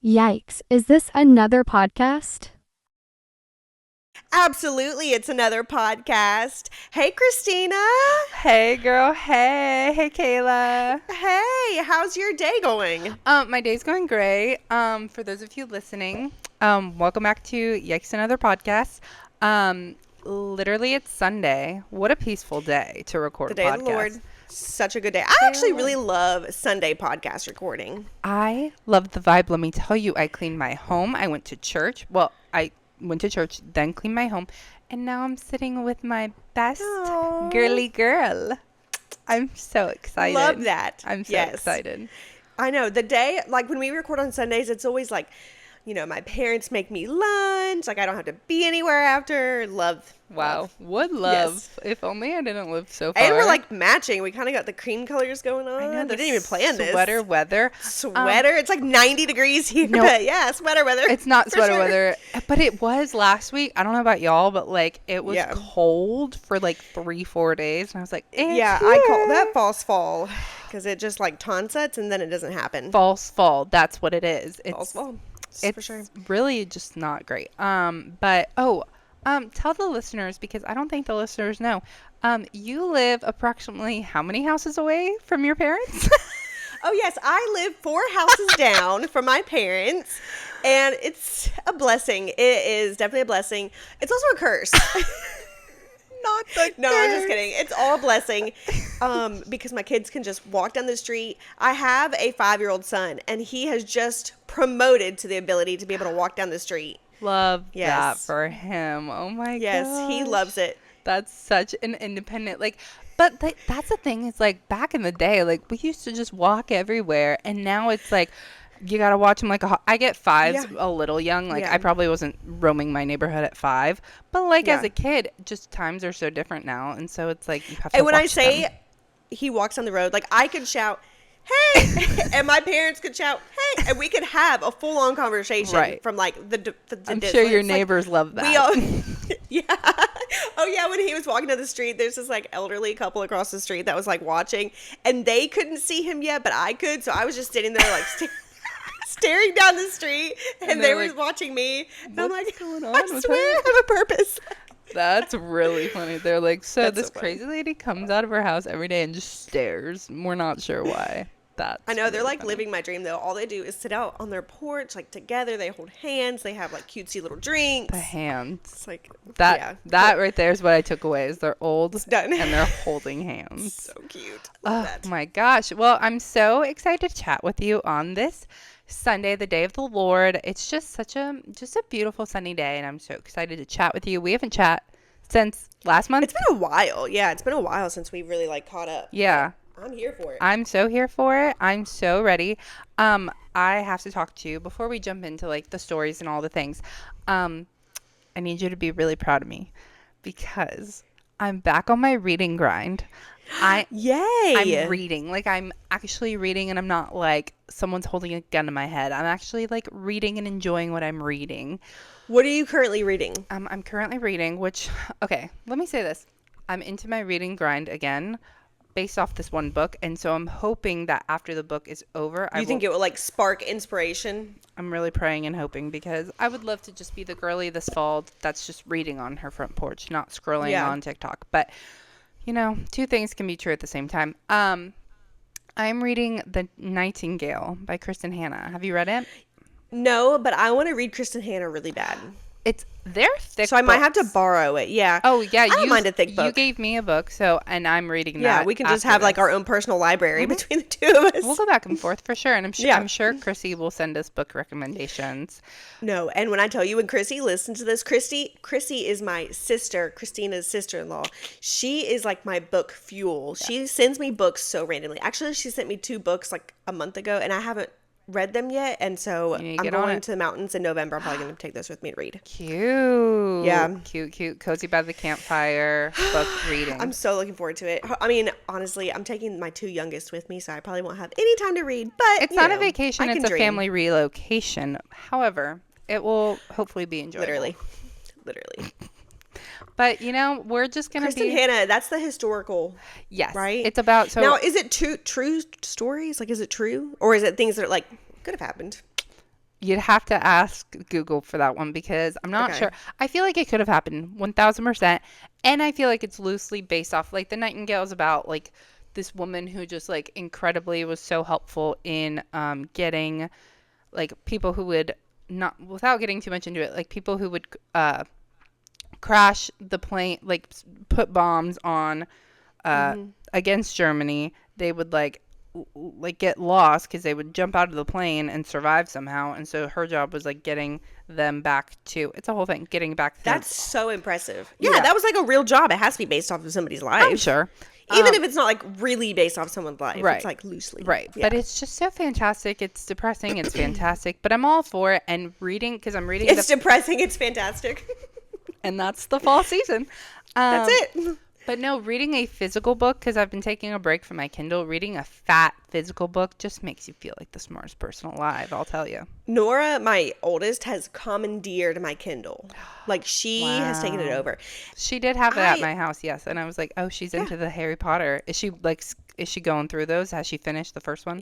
Yikes, is this another podcast? Absolutely, it's another podcast. Hey, Christina. Hey girl, hey Kayla. Hey, how's your day going? My day's going great. For those of you listening, welcome back to Yikes Another Podcast. Literally it's Sunday. What a peaceful day to record The a day podcast. of the Lord. Such a good day. I actually really love Sunday podcast recording. I love the vibe. Let me tell you, I cleaned my home. I went to church. Well, I went to church, then cleaned my home, and now I'm sitting with my best girly girl. I'm so excited. Love that. I'm so excited. I know. The day, like when we record on Sundays, it's always like, my parents make me lunch. Like I don't have to be anywhere after. Love. Wow. Love. Would love. Yes. If only I didn't live so far. And we're like matching. We kind of got the cream colors going on. I know, We didn't even plan this. Sweater weather. Sweater. It's like 90 degrees here. No, but yeah, sweater weather. It's not for sweater sure. weather. But it was last week. I don't know about y'all, but like it was cold for like 3-4 days. And I was like, yeah, here. I call that false fall. Because it just like sets and then it doesn't happen. False fall. That's what it is. It's False fall. It's for sure. really just not great. Tell the listeners, because I don't think the listeners know. You live approximately how many houses away from your parents? Oh, yes. I live 4 houses down from my parents. And it's a blessing. It is definitely a blessing. It's also a curse. Not the No, I'm just kidding. It's all a blessing because my kids can just walk down the street. I have a 5-year-old son, and he has just promoted to the ability to be able to walk down the street. Love that Yes. for him. Oh my god. Yes, he loves it. That's such an independent, but that's the thing. It's like back in the day, like we used to just walk everywhere, and now it's like you gotta watch him I get 5s a little young. Like I probably wasn't roaming my neighborhood at 5, but as a kid, just times are so different now, and so it's like you have to. And when I watch say them. he walks on the road, like I could shout, "Hey!" and my parents could shout, "Hey!" and we could have a full-on conversation from like the I'm distance. sure your Like, neighbors love that. we all, yeah. Oh yeah, when he was walking down the street, there's this like elderly couple across the street that was like watching, and they couldn't see him yet, but I could, so I was just sitting there like staring down the street, and they were watching me, and I'm like, going on I with swear I have a purpose. That's really funny. They're like, That's this so funny. crazy lady comes out of her house every day and just stares. We're not sure why. I know, they're really like funny. living my dream though. All they do is sit out on their porch, like together. They hold hands. They have like cutesy little drinks. The hands. It's like That right there is what I took away. Is they're old done. and they're holding hands. So cute. Love Oh that. my gosh. Well, I'm so excited to chat with you on this Sunday, the day of the Lord. It's just such a beautiful sunny day, and I'm so excited to chat with you. We haven't chat since last month. It's been a while. Yeah, it's been a while since we really like caught up. Yeah. I'm here for it. I'm so here for it. I'm so ready. I have to talk to you before we jump into like the stories and all the things. I need you to be really proud of me because I'm back on my reading grind. Yay! I'm reading. Like I'm actually reading, and I'm not like someone's holding a gun to my head. I'm actually like reading and enjoying what I'm reading. What are you currently reading? I'm currently reading, okay, let me say this. I'm into my reading grind again based off this one book, and so I'm hoping that after the book is over, You think it will like spark inspiration? I'm really praying and hoping, because I would love to just be the girly this fall that's just reading on her front porch, not scrolling on TikTok. But, two things can be true at the same time. I'm reading The Nightingale by Kristen Hanna. Have you read it? No, but I want to read Kristen Hanna really bad. They're thick So I might have to books. borrow it. Yeah. Oh, yeah. I don't mind a thick book. You gave me a book, and I'm reading that. Yeah, we can just have like our own personal library between the two of us. We'll go back and forth for sure. And Yeah. I'm sure Chrissy will send us book recommendations. No, and when I tell you, when Chrissy listens to this, Chrissy is my sister, Christina's sister-in-law. She is like my book fuel. Yeah. She sends me books so randomly. Actually, she sent me 2 books like a month ago, and I haven't read them yet, and so I'm going to the mountains in November. I'm probably going to take those with me to read. Cute. Yeah. Cute. Cozy by the campfire book reading. I'm so looking forward to it. I mean, honestly, I'm taking my 2 youngest with me, so I probably won't have any time to read, but it's not a vacation, it's a dream. family relocation. However, it will hopefully be enjoyable. Literally. But, we're just going to be... Kristen Hanna, that's the historical, yes, right? It's about... Now, is it true stories? Like, is it true? Or is it things that, like, could have happened? You'd have to ask Google for that one because I'm not sure. I feel like it could have happened 1000%. And I feel like it's loosely based off, like, The Nightingale is about, like, this woman who just, like, incredibly was so helpful in getting, like, people who would not, without getting too much into it, like, people who would crash the plane, like, put bombs on against Germany. They would, like get lost because they would jump out of the plane and survive somehow, and so her job was like getting them back to, it's a whole thing, getting back to That's so impressive. Yeah, that was like a real job. It has to be based off of somebody's life. I'm sure, even if it's not like really based off someone's life. Right. It's like loosely, right. But it's just so fantastic. It's depressing, it's fantastic, but I'm all for it. And reading, because I'm reading, it's depressing, it's fantastic. And that's the fall season. That's it. But no, reading a physical book, because I've been taking a break from my Kindle, reading a fat physical book just makes you feel like the smartest person alive, I'll tell you. Nora, my oldest, has commandeered my Kindle. Like, she has taken it over. She did have it at my house, yes. And I was like, oh, she's into the Harry Potter. Is she going through those? Has she finished the first one?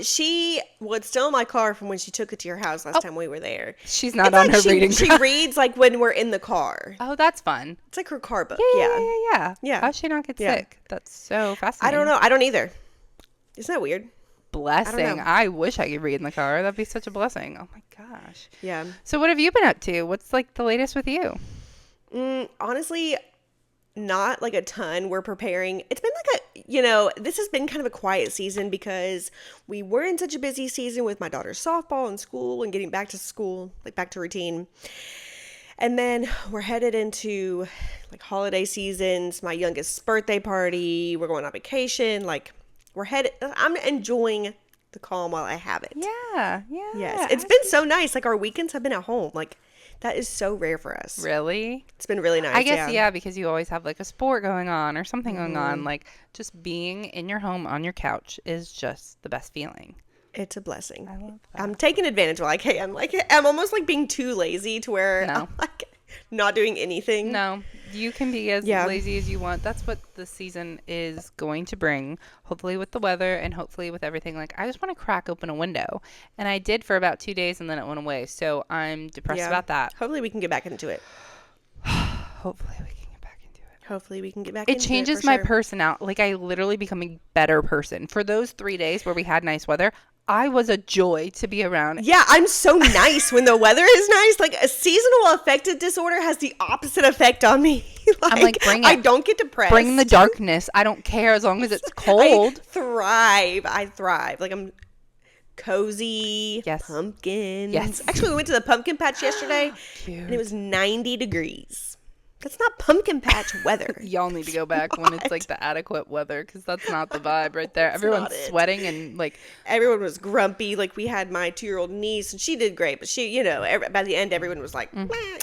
She was still in my car from when she took it to your house last time we were there. She's not on her reading. She reads like when we're in the car. Oh, that's fun. It's like her car book. Yeah. How'd she not get sick? That's so fascinating. I don't know. I don't either. Isn't that weird? Blessing. I wish I could read in the car. That'd be such a blessing. Oh my gosh. Yeah. So what have you been up to? What's like the latest with you? Honestly, not like a ton. We're preparing. It's been like this has been kind of a quiet season because we were in such a busy season with my daughter's softball and school and getting back to school, like back to routine. And then we're headed into like holiday seasons, my youngest's birthday party. We're going on vacation. Like I'm enjoying the calm while I have it. Yeah. Yes. It's been so nice. Like our weekends have been at home. Like that is so rare for us. Really? It's been really nice. I guess, yeah, because you always have like a sport going on or something going on. Like just being in your home on your couch is just the best feeling. It's a blessing. I love that. I'm taking advantage while I can. Like I'm almost like being too lazy to where I'm like not doing anything. No, you can be as lazy as you want. That's what the season is going to bring. Hopefully with the weather and hopefully with everything. Like I just want to crack open a window, and I did for about 2 days, and then it went away. So I'm depressed about that. Hopefully we can get back into it. Hopefully we can get back into it. Hopefully we can get back into it. It changes my personality. Like I literally become a better person. For those 3 days where we had nice weather, I was a joy to be around. Yeah, I'm so nice when the weather is nice. Like a seasonal affective disorder has the opposite effect on me. I'm like, bring it. I don't get depressed. Bring the darkness. I don't care as long as it's cold. I thrive. Like I'm cozy. Yes. Pumpkins. Yes. Actually, we went to the pumpkin patch yesterday. Cute. And it was 90 degrees. That's not pumpkin patch weather. Y'all need to go back when it's like the adequate weather, because that's not the vibe right there. Everyone's sweating and like everyone was grumpy. Like we had my 2-year-old niece and she did great, but she, by the end everyone was like,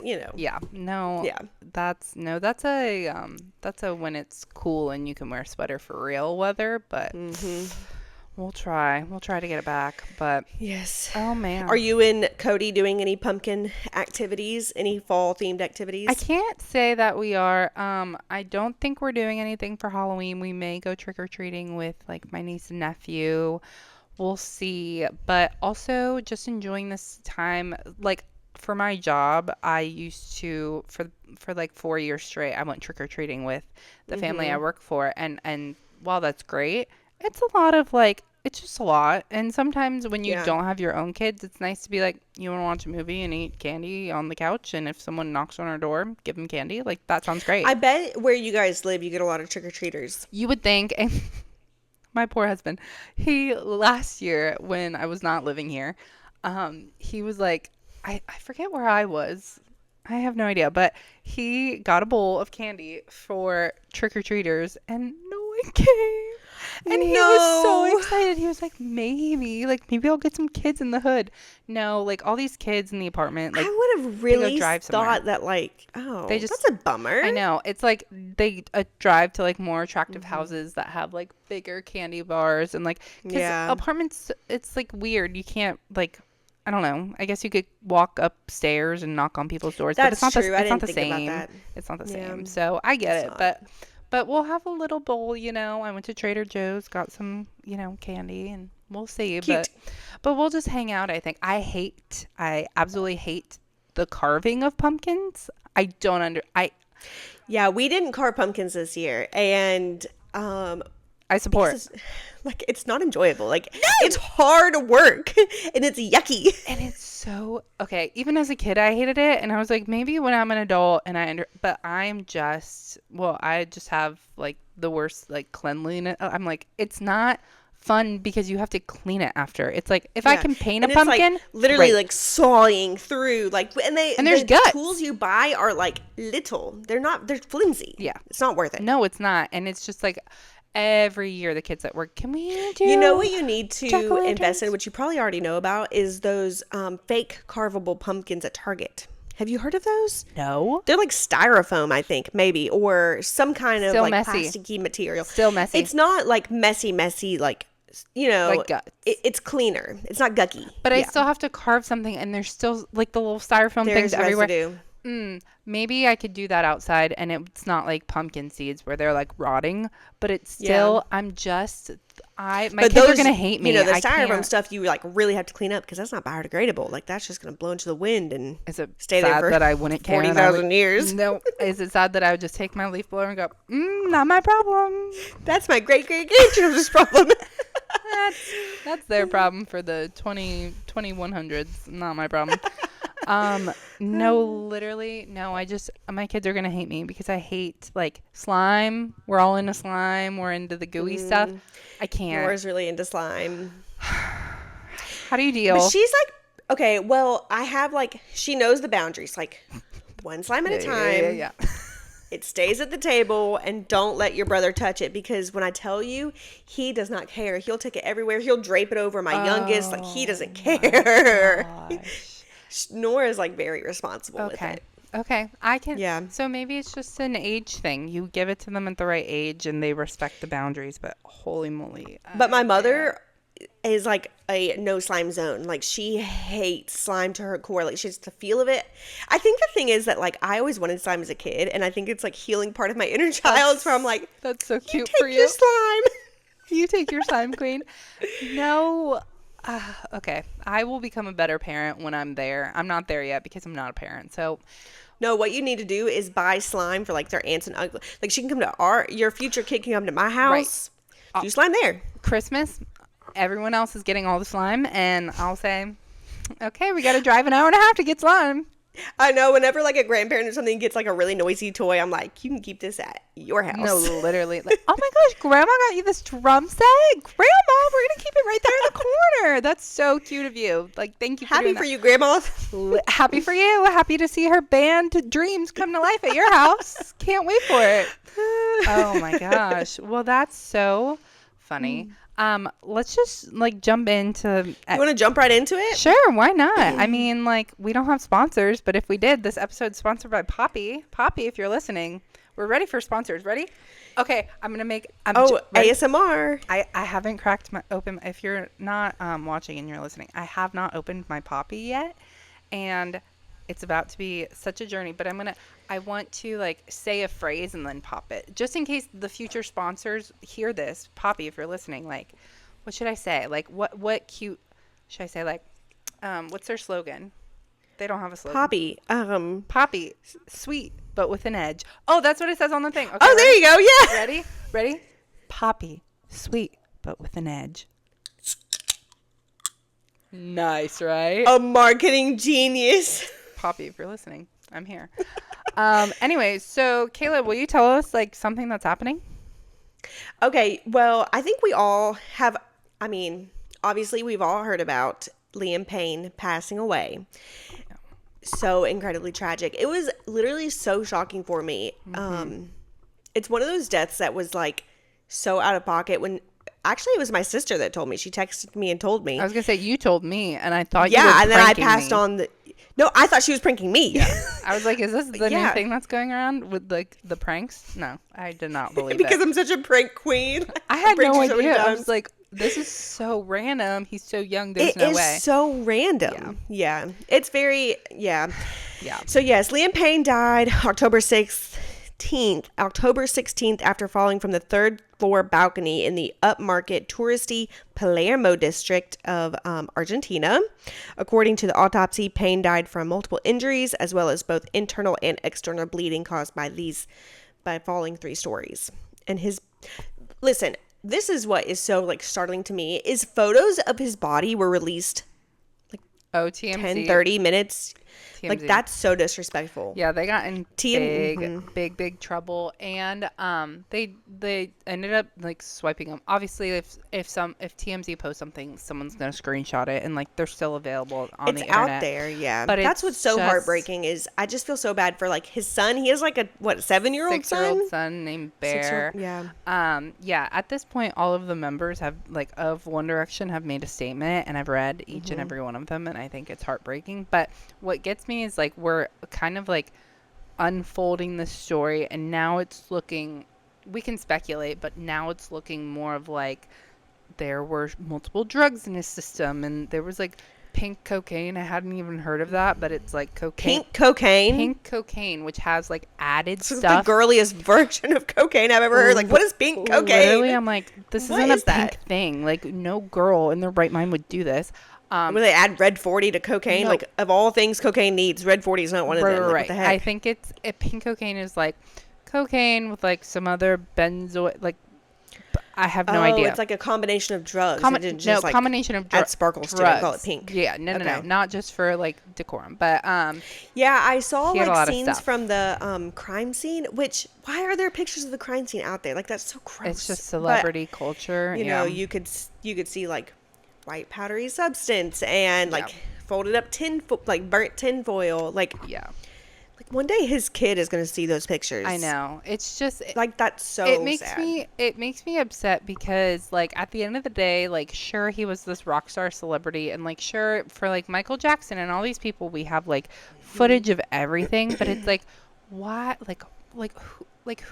Yeah, no, yeah, that's a when it's cool and you can wear a sweater for real weather, but. We'll try to get it back, but yes. Oh man. Are you and Cody doing any pumpkin activities, any fall themed activities? I can't say that we are. I don't think we're doing anything for Halloween. We may go trick or treating with like my niece and nephew. We'll see, but also just enjoying this time. Like for my job, I used to for like 4 years straight, I went trick or treating with the family I work for, and while that's great, it's a lot of like, it's just a lot. And sometimes when you don't have your own kids, it's nice to be like, you want to watch a movie and eat candy on the couch. And if someone knocks on our door, give them candy. Like, that sounds great. I bet where you guys live, you get a lot of trick-or-treaters. You would think. And my poor husband, last year when I was not living here, he was like, I forget where I was. I have no idea. But he got a bowl of candy for trick-or-treaters and no one came. And he was so excited. He was like, maybe I'll get some kids in the hood. No, like all these kids in the apartment. Like, I would have really thought that like, that's a bummer. I know. It's like they drive to like more attractive houses that have like bigger candy bars and like, because apartments, it's like weird. You can't like, I don't know. I guess you could walk upstairs and knock on people's doors. That's but it's not true. it's not the same. It's not the same. So I get it. But we'll have a little bowl, I went to Trader Joe's, got some, candy, and we'll see. Cute. But we'll just hang out, I think. I absolutely hate the carving of pumpkins. I don't Yeah, we didn't carve pumpkins this year, and I support. like, it's not enjoyable. Like, it's hard work, and it's yucky. And it's so, okay, even as a kid, I hated it. And I was like, maybe when I'm an adult but I just have like the worst like cleanliness. I'm like, it's not fun because you have to clean it after. It's like, if I can paint a pumpkin. Like, literally great. like sawing through, like, and there's the guts. tools you buy are like little. They're flimsy. Yeah. It's not worth it. No, it's not. And it's just like, every year the kids at work, can we do You know what you need to invest in, which you probably already know about, is those fake carvable pumpkins at Target. Have you heard of those? No. They're like styrofoam, I think, maybe, or some kind of Still like messy. plasticky material. Still messy. It's not like messy, like, you know, Like guts. It's cleaner. It's not gucky. But I still have to carve something, and there's still like the little styrofoam things everywhere. Residue. Maybe I could do that outside, and it's not like pumpkin seeds where they're like rotting, but it's still, my kids are gonna hate me. You know, the styrofoam stuff you like really have to clean up because that's not biodegradable. Like, that's just gonna blow into the wind and stay there for that I wouldn't care 40,000 years. No, is it sad that I would just take my leaf blower and go, not my problem? That's my great grandchildren's problem. That's their problem for the 2100s. Not my problem. No, literally, no. My kids are gonna hate me because I hate like slime. We're all into slime. We're into the gooey stuff. I can't. Laura's really into slime. How do you deal? But she's like, okay, well, I have like, she knows the boundaries, like one slime at a time. Yeah. It stays at the table, and don't let your brother touch it, because when I tell you, he does not care. He'll take it everywhere. He'll drape it over my youngest. Like, he doesn't care. Nora's like very responsible with it. Okay. I can. Yeah. So maybe it's just an age thing. You give it to them at the right age, and they respect the boundaries. But holy moly. But my mother is like a no slime zone. Like, she hates slime to her core. Like, she's the feel of it. I think the thing is that, like, I always wanted slime as a kid, and I think it's like healing part of my inner child. So I'm like, that's so cute take for you. Your slime. You take your slime queen. No. Okay. I will become a better parent when I'm there. I'm not there yet because I'm not a parent. So no, what you need to do is buy slime for like their aunts and uncles. Like, she can come to your future kid can come to my house. Right. Do slime there. Christmas, everyone else is getting all the slime, and I'll say, okay, we got to drive an hour and a half to get slime. I know, whenever like a grandparent or something gets like a really noisy toy, I'm like, you can keep this at your house. No, literally. Like, oh my gosh, Grandma got you this drum set? Grandma, we're going to keep it right there in the corner. That's so cute of you. Like, thank you for Happy for you, Grandma. Happy for you. Happy to see her band dreams come to life at your house. Can't wait for it. Oh my gosh. Well, that's so funny. Let's just like jump into. You want to jump right into it? Sure, why not? I mean, like, we don't have sponsors, but if we did, this episode's sponsored by Poppy. Poppy, if you're listening, we're ready for sponsors. Ready? Okay, I'm gonna make. ASMR. I haven't cracked my open. If you're not watching and you're listening, I have not opened my Poppy yet, and it's about to be such a journey. But I want to like say a phrase and then pop it, just in case the future sponsors hear this. Poppy, if you're listening, like, what should I say? Like, what cute should I say? Like, what's their slogan? They don't have a slogan. Poppy. Poppy, sweet but with an edge. Oh, that's what it says on the thing. Okay, oh, there you go. Yeah. Ready? Poppy, sweet but with an edge. Nice, right? A marketing genius. Poppy, if you're listening, I'm here. Anyway, so Caleb, will you tell us like something that's happening? Okay, well, I think we all have, I mean, obviously we've all heard about Liam Payne passing away. So incredibly tragic. It was literally so shocking for me. Mm-hmm. It's one of those deaths that was like so out of pocket when actually it was my sister that told me. She texted me and told me. I was going to say you told me and I thought you were pranking and then I passed on the No, I thought she was pranking me. Yeah. I was like, is this the new thing that's going around with like the pranks? No, I did not believe because it. I'm such a prank queen. I had no idea. I was like, this is so random. He's so young. There's no way. It is so random. Yeah. It's very, yeah. Yeah. So yes, Liam Payne died October 6th, October 16th, after falling from the third floor balcony in the upmarket touristy Palermo district of Argentina. According to the autopsy, Payne died from multiple injuries as well as both internal and external bleeding caused by falling 3 stories. And listen, this is what is so like startling to me is photos of his body were released TMZ. 10-30 minutes. TMZ. Like, that's so disrespectful. Yeah, they got in big trouble, and they ended up like swiping them. Obviously, if TMZ posts something, someone's gonna screenshot it, and like they're still available on the internet. It's out there, yeah. But that's what's so heartbreaking is I just feel so bad for like his son. He has like a 7-year-old son? 6-year-old son named Bear. Yeah. At this point, all of the members of One Direction have made a statement, and I've read each and every one of them, and I think it's heartbreaking. But what gets me is like we're kind of like unfolding the story, and now it's looking, we can speculate, but now it's looking more of like there were multiple drugs in his system, and there was like pink cocaine. I hadn't even heard of that, but it's like cocaine. Pink cocaine, which has like added stuff. The girliest version of cocaine I've ever heard. Like, what is pink cocaine? Literally, I'm like, this isn't a pink thing. Like, no girl in their right mind would do this. When they add Red 40 to cocaine, no. Like, of all things cocaine needs, Red 40 is not one of them. Like, what the heck? I think pink cocaine is like cocaine with like some other benzo, like, I have no idea. It's like a combination of drugs. Combination of drugs. Add sparkles to it and call it pink. Yeah, no, not just for like decorum, but yeah, I saw like scenes from the crime scene. Which, why are there pictures of the crime scene out there? Like, that's so gross. It's just celebrity culture. You know, you could see like white powdery substance and like folded up burnt tin foil. Like, like one day his kid is going to see those pictures. I know. It's just like, that's so sad. It makes me upset because like at the end of the day, like, sure, he was this rock star celebrity, and like, sure, for like Michael Jackson and all these people, we have like footage of everything, but it's like, why,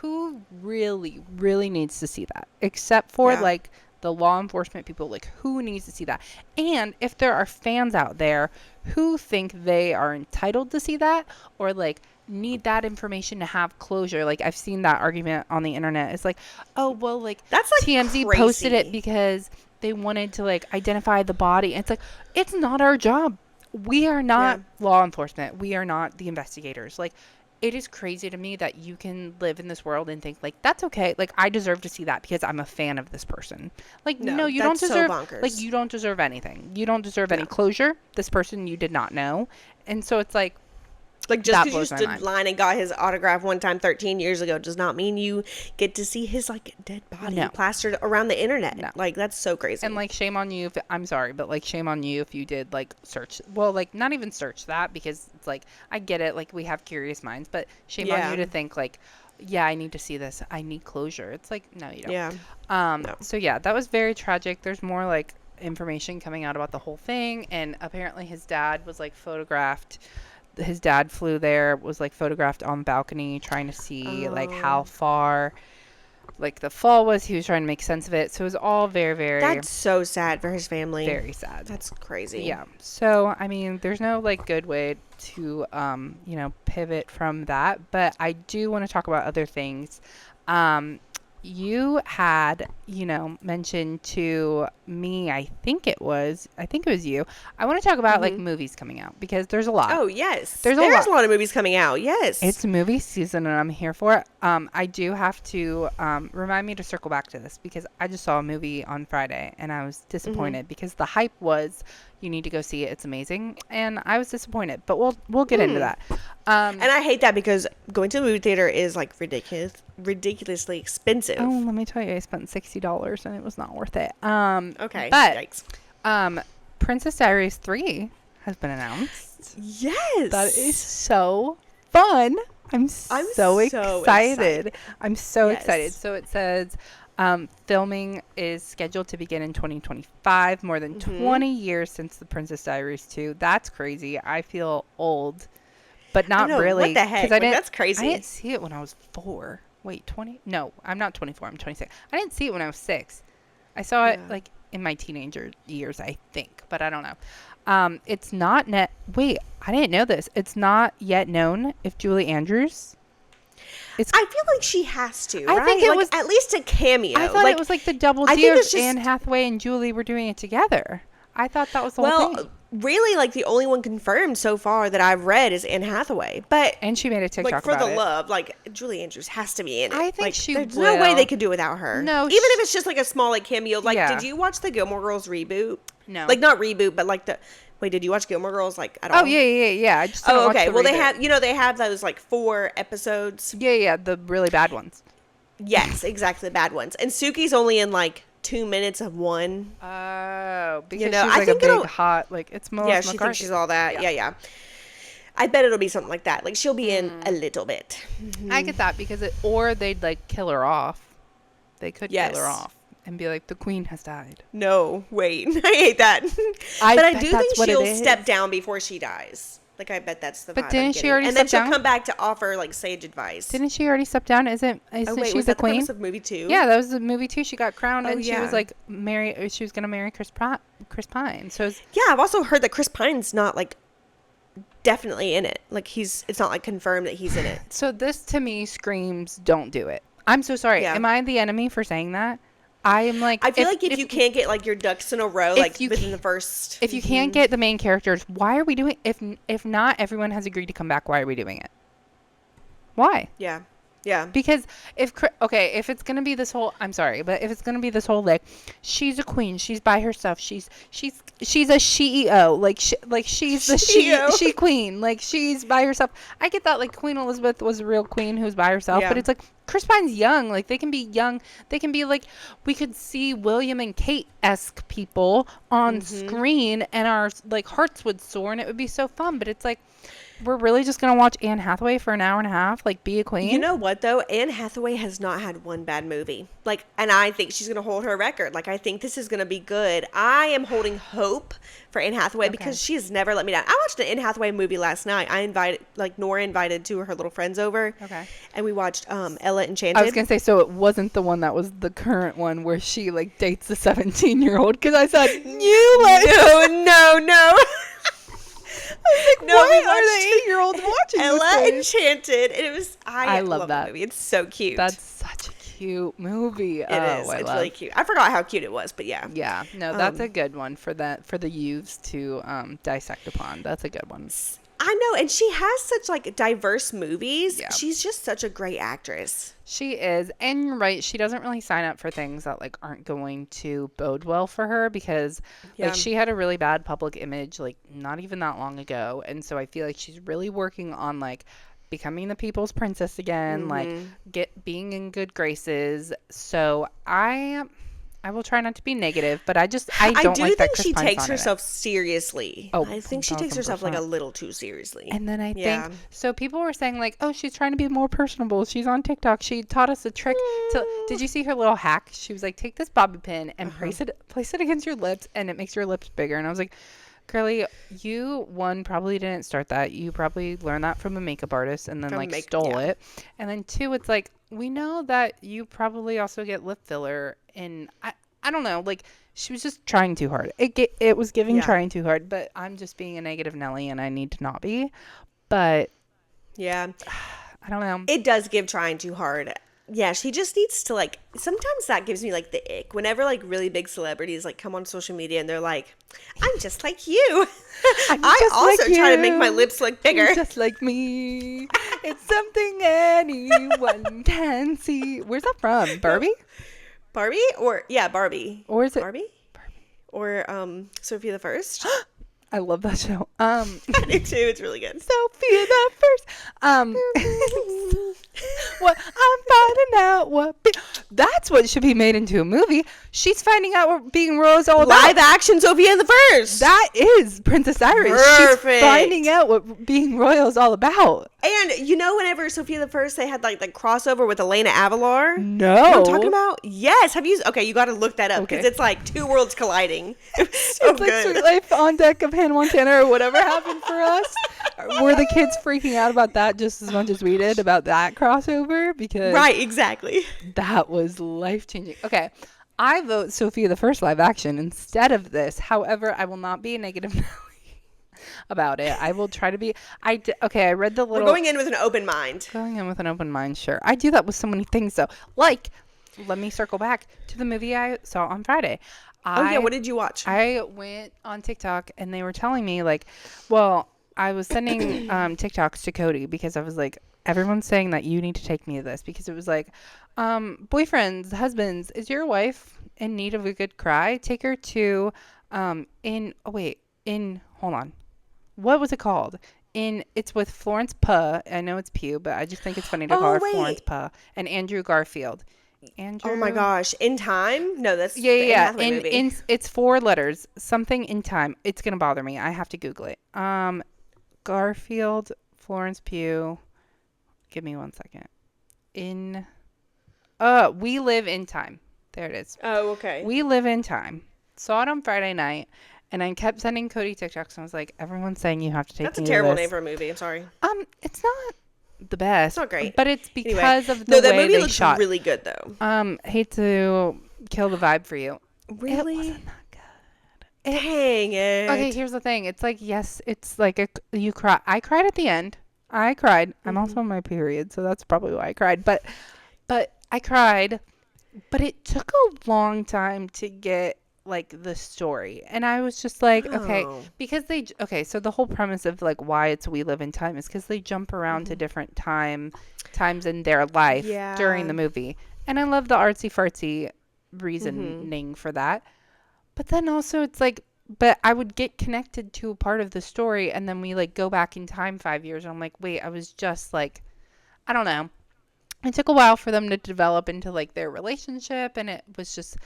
who really needs to see that, except for like the law enforcement people? Like, who needs to see that? And if there are fans out there who think they are entitled to see that, or like need that information to have closure, like I've seen that argument on the internet. It's like, oh well, like that's like TMZ crazy. Posted it because they wanted to like identify the body. And it's like, it's not our job. We are not law enforcement. We are not the investigators. Like, it is crazy to me that you can live in this world and think like, that's okay. Like, I deserve to see that because I'm a fan of this person. Like, no, you don't deserve, like, you don't deserve anything. You don't deserve any closure. This person you did not know. And so it's like just because you stood in line and got his autograph one time 13 years ago does not mean you get to see his like dead body plastered around the internet. No. Like, that's so crazy. And like, shame on you I'm sorry, but like, shame on you if you did like search, well, like not even search that, because it's like, I get it, like we have curious minds, but shame on you to think like, I need to see this, I need closure. It's like, no, you don't. No. So that was very tragic. There's more like information coming out about the whole thing, and apparently his dad was like photographed. His dad flew there, was like photographed on the balcony, trying to see like how far like the fall was. He was trying to make sense of it. So it was all very, very. That's so sad for his family. Very sad. That's crazy. Yeah. So I mean, there's no like good way to pivot from that, but I do want to talk about other things. You had, mentioned to me, I think it was you. I want to talk about like movies coming out, because there's a lot. Oh, yes. There's a lot of movies coming out. Yes. It's movie season and I'm here for it. I do have to remind me to circle back to this, because I just saw a movie on Friday and I was disappointed because the hype was, you need to go see it, it's amazing, and I was disappointed, but we'll get into that. And I hate that, because going to the movie theater is like ridiculously expensive. Oh, let me tell you, I spent $60 and it was not worth it. Okay. But yikes. Princess Diaries 3 has been announced. Yes. That is so fun. I'm so excited. I'm so excited. So it says filming is scheduled to begin in 2025, more than 20 years since the Princess Diaries 2. That's crazy. I feel old, but not really. What the heck? That's crazy. I didn't see it when I was 4. Wait, 20? No, I'm not 24. I'm 26. I didn't see it when I was 6. I saw it like in my teenager years, I think, but I don't know. It's not Wait, I didn't know this. It's not yet known if Julie Andrews I feel like she has to, I right? think it like, was at least a cameo. I thought like, it was like the double I deal think of it's just, Anne Hathaway and Julie were doing it together. I thought that was the whole thing. really, like, the only one confirmed so far that I've read is Anne Hathaway. But And she made a TikTok like, for about the it. love, like, Julie Andrews has to be in it. I think like, she there's will. no way they could do without her. No, even if it's just like a small like cameo. Like, Yeah. did you watch the Gilmore Girls reboot? No. Like, not reboot, but like the. Wait, did you watch Gilmore Girls like at all? Oh yeah. I just didn't watch okay. the Well, they reboot. they have those like 4 episodes. Yeah, the really bad ones. Yes, exactly, the bad ones. And Suki's only in like 2 minutes of one. Oh, because You know, she's I like think a it'll- big hot, like, it's Melissa Yeah, she McCarthy. thinks she's all that. Yeah. I bet it'll be something like that. Like, she'll be in a little bit. I get that because or they'd like kill her off. They could Yes. kill her off and be like, the queen has died. No, wait. I hate that. I but I bet do that's think what it she'll is. step down before she dies. Like, I bet that's the But vibe didn't I'm she getting. already And then step she'll down? come back to offer, like, sage advice. Didn't she already step down? Isn't oh, wait, she was the that the queen? premise of movie 2? Yeah, that was the movie too. She got crowned Oh, and she yeah. was like she was gonna marry Chris Pine. So it's, Yeah, I've also heard that Chris Pine's not, like, definitely in it. Like, it's not, like, confirmed that he's in it. so this to me screams don't do it. I'm so sorry. Yeah. Am I the enemy for saying that? I am like I feel like if you can't get, like, your ducks in a row, if like, you within can't- the first... if you can't get the main characters, why are we doing if not everyone has agreed to come back, why are we doing it? Why? Yeah. Because if it's gonna be this whole, I'm sorry, but if it's gonna be this whole like, she's a queen, she's by herself, she's a CEO, like she's the she queen, like she's by herself. I get that, like Queen Elizabeth was a real queen who's by herself, Yeah. but it's like Chris Pine's young, like they can be young, they can be like, we could see William and Kate-esque people on screen, and our like hearts would soar, and it would be so fun. But it's like, we're really just gonna watch Anne Hathaway for an hour and a half, like be a queen. You know what, though? Anne Hathaway has not had one bad movie. Like, and I think she's going to hold her record. Like, I think this is going to be good. I am holding hope for Anne Hathaway because she has never let me down. I watched an Anne Hathaway movie last night. Nora invited 2 of her little friends over. Okay. And we watched Ella Enchanted. I was going to say, so it wasn't the one that was the current one where she, like, dates the 17-year-old, because I said, No. I was like, why are the 8-year-olds watching Ella this Enchanted? And it was, I love that the movie. It's so cute. That's such a cute movie. It is. It's really cute. I forgot how cute it was, but yeah. Yeah. No, that's a good one for the youths to dissect upon. That's a good one. I know, and she has such like diverse movies. Yeah. She's just such a great actress. She is, and you're right, she doesn't really sign up for things that like aren't going to bode well for her, because like she had a really bad public image like not even that long ago, and so I feel like she's really working on like becoming the people's princess again, like being in good graces. So I will try not to be negative, but I do think like that Chris she Pine's takes on herself seriously. Oh, I think she takes herself like 1000%. a little too seriously. And then I think, so people were saying like, oh, she's trying to be more personable. She's on TikTok. She taught us a trick. Did you see her little hack? She was like, take this bobby pin and place it against your lips, and it makes your lips bigger. And I was like, girlie, you probably didn't start that. You probably learned that from a makeup artist and then stole it. And then 2, it's like, we know that you probably also get lip filler, and I don't know, like she was just trying too hard. It was giving trying too hard, but I'm just being a negative Nelly and I need to not be. But yeah, I don't know. It does give trying too hard. Yeah, she just needs to like, sometimes that gives me like the ick whenever like really big celebrities like come on social media and they're like, I'm just like you. I also try to make my lips look bigger. You're just like me. It's something anyone can see. Where's that from? Barbie? Barbie? Barbie. Or is it Barbie? Or Sophia the First. I love that show. I do too. It's really good. Sophia the First. What I'm finding out that's what should be made into a movie. She's finding out what being royal is all about. Live action Sophia the First. That is Princess Iris. Perfect. She's finding out what being royal is all about. And you know, whenever Sophia the First, they had like the crossover with Elena Avalar. No. You know what I'm talking about? Yes. Have you? Okay, you got to look that up because it's like 2 worlds colliding. It's so It's like good. Sweet Life on Deck of Hannah Montana or whatever happened for us. Were the kids freaking out about that just as much as we did about that crossover? Because Right, exactly. that was life-changing. Okay, I vote Sophia the First live action instead of this. However, I will not be a negative Nelly. about it. I will try to be. Okay, I read the little. We're going in with an open mind. Going in with an open mind, sure. I do that with so many things, though. Like, let me circle back to the movie I saw on Friday. What did you watch? I went on TikTok and they were telling me like, well, I was sending TikToks to Cody because I was like, everyone's saying that you need to take me to this because it was like, boyfriends, husbands, is your wife in need of a good cry? Take her to, hold on. What was it called? It's with Florence Puh. I know it's Pugh, but I just think it's funny to call her Florence Puh and Andrew Garfield. Andrew. Oh my gosh, In Time? No, that's yeah. It's 4 letters. Something in time. It's gonna bother me. I have to Google it. Garfield, Florence Pugh. Give me 1 second. We Live in Time. There it is. Oh, okay. We Live in Time. Saw it on Friday night, and I kept sending Cody TikToks, and I was like, everyone's saying you have to take me to this. That's a terrible name for a movie. I'm sorry. It's not the best. It's not great. But it's because of the way that movie they looks shot. really good, though. Hate to kill the vibe for you. Really? It wasn't that good. Dang it. Okay, here's the thing. It's like, yes, it's like you cry. I cried at the end. I cried. Mm-hmm. I'm also on my period, so that's probably why I cried. But I cried. But it took a long time to get like the story, and I was just like, okay, because so the whole premise of like why it's We Live in Time is because they jump around to different times in their life during the movie, and I love the artsy fartsy reasoning for that. But then also it's like, but I would get connected to a part of the story, and then we like go back in time 5 years, and I'm like, wait, I was just like, I don't know. It took a while for them to develop into like their relationship, and it was just,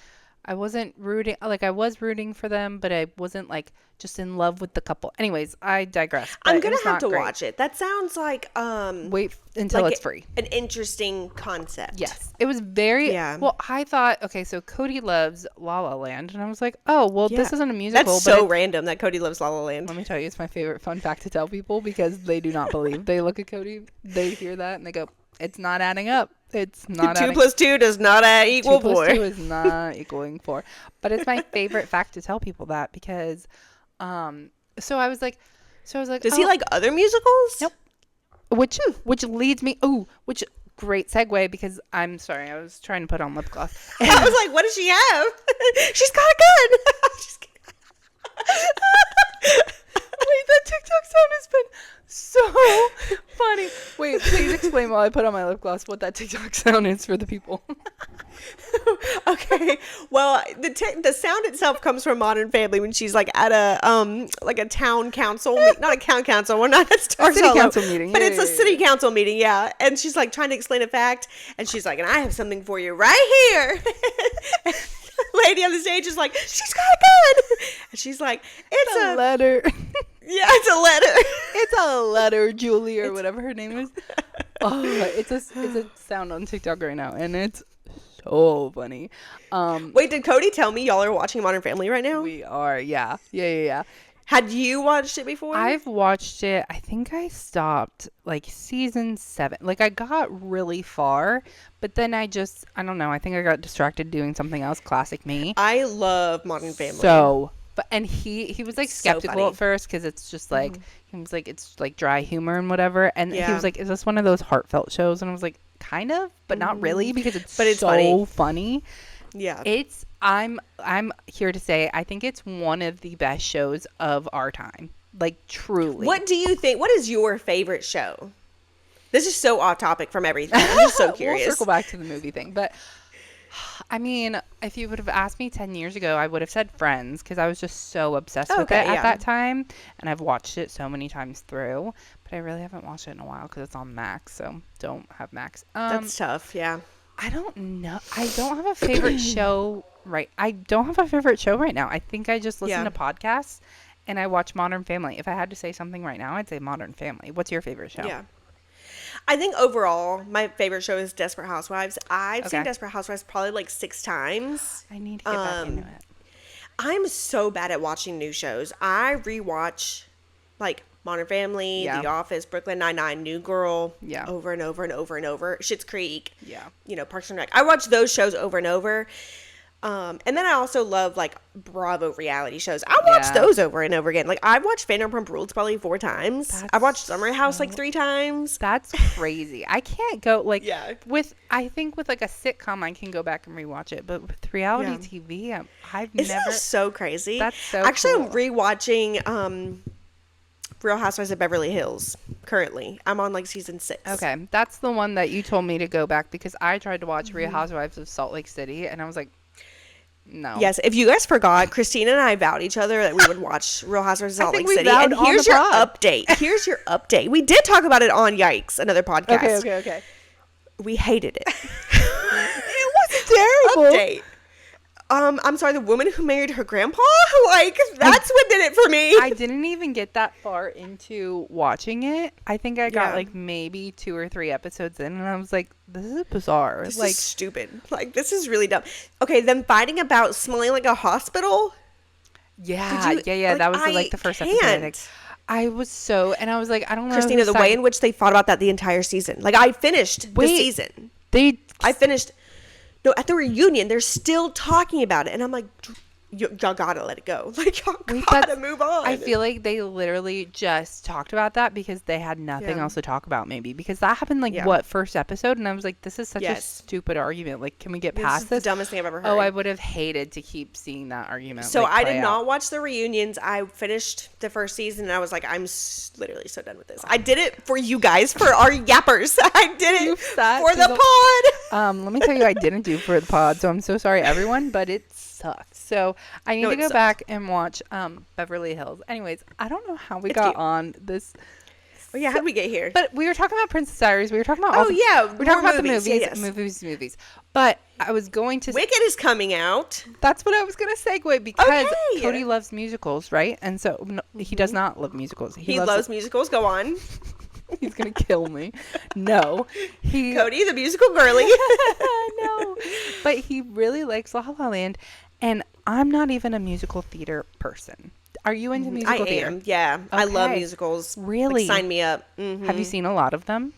I wasn't rooting, like I was rooting for them, but I wasn't like just in love with the couple. Anyways, I digress. I'm going to have to watch it. That sounds like, wait until like it's free. An interesting concept. Yes. It was very, well, I thought, okay, so Cody loves La La Land, and I was like, oh, well, this isn't a musical. That's so random that Cody loves La La Land. Let me tell you, it's my favorite fun fact to tell people because they do not believe. They look at Cody, they hear that, and they go, it's not adding up. It's not 2 plus 2 does not equal 4. 2 plus 2 is not equaling 4. But it's my favorite fact to tell people that because, so I was like, does he like other musicals? Nope. Which leads me, which great segue because I'm sorry, I was trying to put on lip gloss. I was like, what does she have? She's got a gun. Just kidding. Wait, that TikTok sound has been so funny. Wait, please explain while I put on my lip gloss what that TikTok sound is for the people. Okay. Well, the sound itself comes from Modern Family when she's like at a town council, not a town council. We're not at Star city council meeting, but it's a city council meeting, yeah. And she's like trying to explain a fact, and she's like, "And I have something for you right here." Lady on the stage is like, she's got a gun, and she's like, it's a letter. Yeah, it's a letter. It's a letter, Julie, or whatever her name is. Oh, it's a sound on TikTok right now, and it's so funny. Wait, did Cody tell me y'all are watching Modern Family right now? We are, yeah. Had you watched it before? I've watched it. I think I stopped like season 7. Like I got really far, but then I don't know. I think I got distracted doing something else. Classic me. I love Modern Family. And he was like skeptical at first because it's just like, he was like, it's like dry humor and whatever. And he was like, is this one of those heartfelt shows? And I was like, kind of, but not really because it's so funny. Yeah. I'm here to say I think it's one of the best shows of our time. Like truly. What do you think? What is your favorite show? This is so off topic from everything. I'm just so curious. We'll circle back to the movie thing. But I mean, if you would have asked me 10 years ago, I would have said Friends because I was just so obsessed with it at that time. And I've watched it so many times through. But I really haven't watched it in a while because it's on Max. So don't have Max. That's tough. Yeah. I don't know. I don't have a favorite show I don't have a favorite show right now. I think I just listen to podcasts and I watch Modern Family. If I had to say something right now, I'd say Modern Family. What's your favorite show? Yeah. I think overall, my favorite show is Desperate Housewives. I've seen Desperate Housewives probably like 6 times. I need to get back into it. I'm so bad at watching new shows. I rewatch like Modern Family, The Office, Brooklyn Nine-Nine, New Girl, over and over and over and over. Schitt's Creek, Parks and Rec. I watch those shows over and over. And then I also love like Bravo reality shows. I watch those over and over again. Like I've watched Vanderpump Rules probably 4 times. I've watched Summer House like 3 times. That's crazy. I can't go like I think with like a sitcom I can go back and rewatch it, but with reality TV, Isn't that so crazy? That's so Actually, cool. I'm rewatching Real Housewives of Beverly Hills currently. I'm on like season 6. Okay, that's the one that you told me to go back because I tried to watch Real Housewives of Salt Lake City and I was like, no. Yes, if you guys forgot, Christina and I vowed each other that we would watch Real Housewives of Salt Lake City. And here's your update. Here's your update. We did talk about it on Yikes, another podcast. Okay. We hated it. It was terrible. Update. I'm sorry, the woman who married her grandpa? Like, that's what did it for me. I didn't even get that far into watching it. I think I got like maybe 2 or 3 episodes in and I was like, this is bizarre. This like is stupid. Like, this is really dumb. Okay, them fighting about smelling like a hospital? Yeah. Like, that was like the first episode, I think. I was so, and I was like, I don't know. Christina, the way in which they fought about that the entire season. Like, I finished the season. I finished. No, at the reunion, they're still talking about it. And I'm like, y'all gotta let it go. Like, y'all gotta move on. I feel like they literally just talked about that because they had nothing else to talk about, maybe. Because that happened, like, first episode? And I was like, this is such a stupid argument. Like, can we get past this? This is the dumbest thing I've ever heard. Oh, I would have hated to keep seeing that argument. So I did not watch the reunions. I finished the first season, and I was like, I'm literally so done with this. I did it for you guys, for our yappers. I did it for the pod. Let me tell you, I didn't do for the pod, so I'm so sorry, everyone, but it sucked. So I need to go back and watch Beverly Hills. Anyways, I don't know how we got on this. Oh yeah, how did we get here? But we were talking about Princess Diaries. We were talking about we were talking about movies. The movies. But I was going to Wicked is coming out. That's what I was going to segue because Cody loves musicals, right? And so he does not love musicals. He loves musicals. Go on. He's gonna kill me. No, Cody, the musical girly. No, but he really likes La La Land, and I'm not even a musical theater person. Are you into musical theater? I am. Yeah, okay. I love musicals. Really? Like, sign me up. Mm-hmm. Have you seen a lot of them?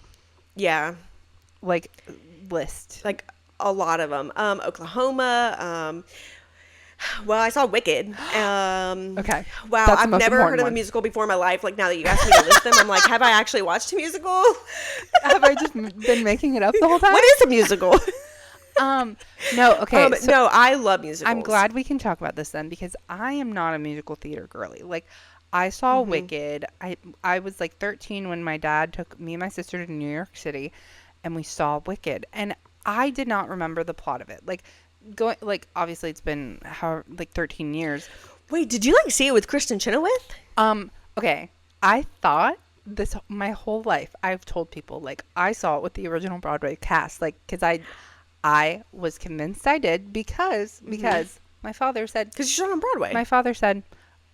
Yeah. Like list. Like a lot of them. Oklahoma. Well, I saw Wicked. Okay. Wow, I've never heard of a musical before in my life. Like, now that you asked me to list them, I'm like, have I actually watched a musical? Have I just been making it up the whole time? What is a musical? No, okay. No, I love musicals. I'm glad we can talk about this then because I am not a musical theater girly. Like, I saw Wicked. I was like 13 when my dad took me and my sister to New York City, and we saw Wicked. And I did not remember the plot of it. Obviously it's been 13 years. Wait, did you see it with Kristen Chenoweth? Okay. I thought this my whole life. I've told people I saw it with the original Broadway cast, because I was convinced I did because my father said, because you saw it on Broadway. My father said,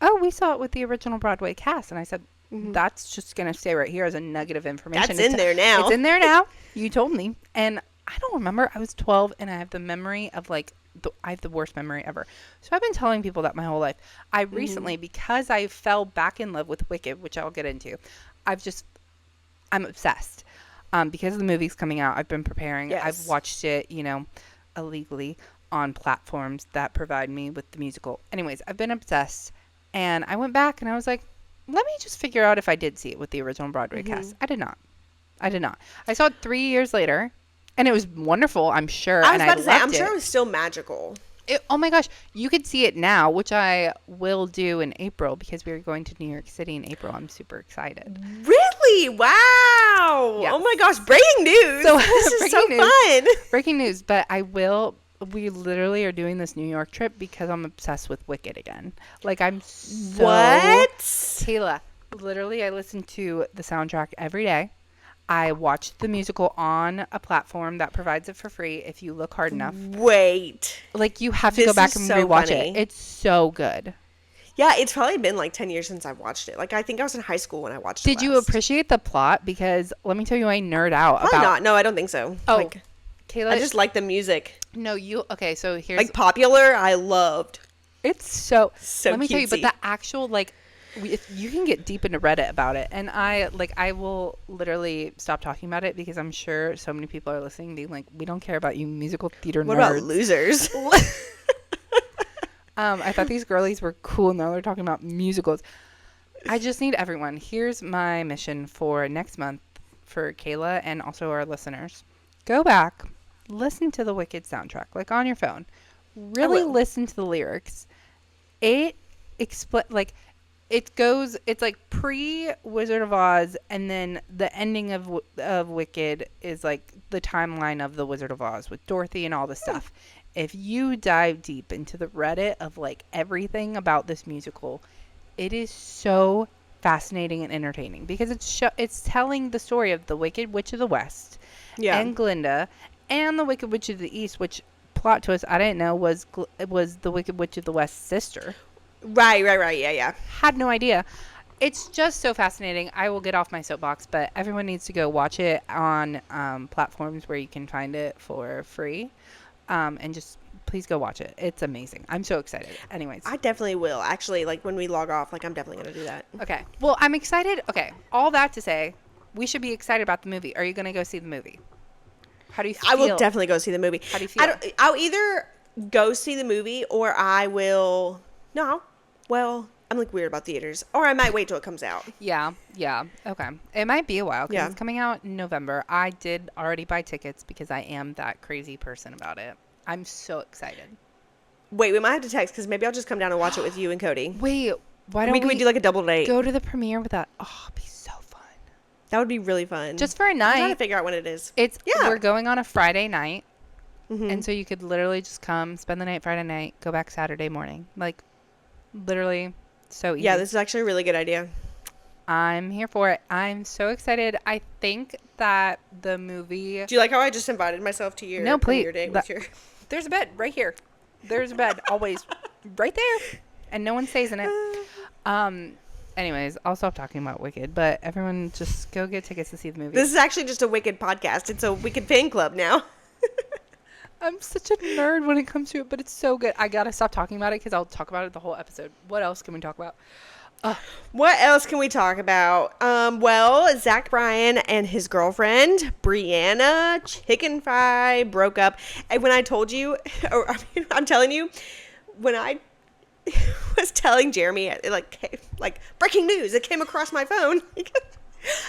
"Oh, we saw it with the original Broadway cast," and I said, "That's just gonna stay right here as a nugget of information. That's in there now. It's in there now. You told me." And I don't remember. I was 12 and I have the memory of I have the worst memory ever. So I've been telling people that my whole life. I recently, because I fell back in love with Wicked, which I'll get into, I'm obsessed. Because the movie's coming out, I've been preparing. Yes. I've watched it, illegally on platforms that provide me with the musical. Anyways, I've been obsessed. And I went back and I was like, let me just figure out if I did see it with the original Broadway cast. I did not. I saw it 3 years later. And it was wonderful, I'm sure. I was about to say, I'm sure it was still magical. Oh my gosh, you could see it now, which I will do in April because we're going to New York City in April. I'm super excited. Really? Wow. Yes. Oh my gosh, breaking news. So, this is so fun. Breaking news, but we literally are doing this New York trip because I'm obsessed with Wicked again. I'm so... What? Taylor, literally I listen to the soundtrack every day. I watched the musical on a platform that provides it for free if you look hard enough. Wait. You have to go back and rewatch it. It's so good. Yeah, it's probably been 10 years since I've watched it. I think I was in high school when I watched it. Did you appreciate the plot? Because let me tell you, I nerd out probably not. No, I don't think so. Oh, Kayla, I just like the music. No, okay, so here's... Popular, I loved. It's so let me cutesy. tell you, but the actual, if you can get deep into Reddit about it, and I will literally stop talking about it because I'm sure so many people are listening being like, we don't care about you musical theater nerds. What about losers? I thought these girlies were cool. Now they're talking about musicals. I just need everyone. Here's my mission for next month for Kayla and also our listeners. Go back, listen to the Wicked soundtrack, like on your phone. Really listen to the lyrics. It's like pre-Wizard of Oz, and then the ending of Wicked is like the timeline of the Wizard of Oz with Dorothy and all the stuff. If you dive deep into the Reddit of like everything about this musical, it is so fascinating and entertaining because it's telling the story of the Wicked Witch of the West and Glinda and the Wicked Witch of the East, which, plot twist, I didn't know was the Wicked Witch of the West's sister. Right. Yeah. Had no idea. It's just so fascinating. I will get off my soapbox, but everyone needs to go watch it on platforms where you can find it for free. And just please go watch it. It's amazing. I'm so excited. Anyways. I definitely will. Actually, like when we log off, like I'm definitely going to do that. Okay. Well, I'm excited. Okay. All that to say, we should be excited about the movie. Are you going to go see the movie? How do you feel? I will definitely go see the movie. How do you feel? I'll either go see the movie or I will... No. Well, I'm like weird about theaters. Or I might wait till it comes out. Yeah. Okay. It might be a while because Yeah. it's coming out in November. I did already buy tickets because I am that crazy person about it. I'm so excited. Wait, we might have to text because maybe I'll just come down and watch it with you and Cody. Wait, why don't we do like a double date? Go to the premiere with that? Oh, it'd be so fun. That would be really fun. Just for a I'm trying to night. figure out when it is. We're going on a Friday night. Mm-hmm. And so you could literally just come, spend the night Friday night, go back Saturday morning. Like, literally so easy. Yeah, this is actually a really good idea. I'm here for it. I'm so excited. I think that the movie... Do you like how I just invited myself to your premiere date with your... There's a bed right here. There's a bed always right there. And no one stays in it. Anyways, I'll stop talking about Wicked, but everyone just go get tickets to see the movie. This is actually just a Wicked podcast. It's a Wicked fan club now. I'm such a nerd when it comes to it, but it's so good. I gotta stop talking about it because I'll talk about it the whole episode. What else can we talk about? What else can we talk about? Well, Zach Bryan and his girlfriend, Brianna Chicken Fry, broke up. And when I told you, I'm telling you, when I was telling Jeremy, like breaking news, it came across my phone. I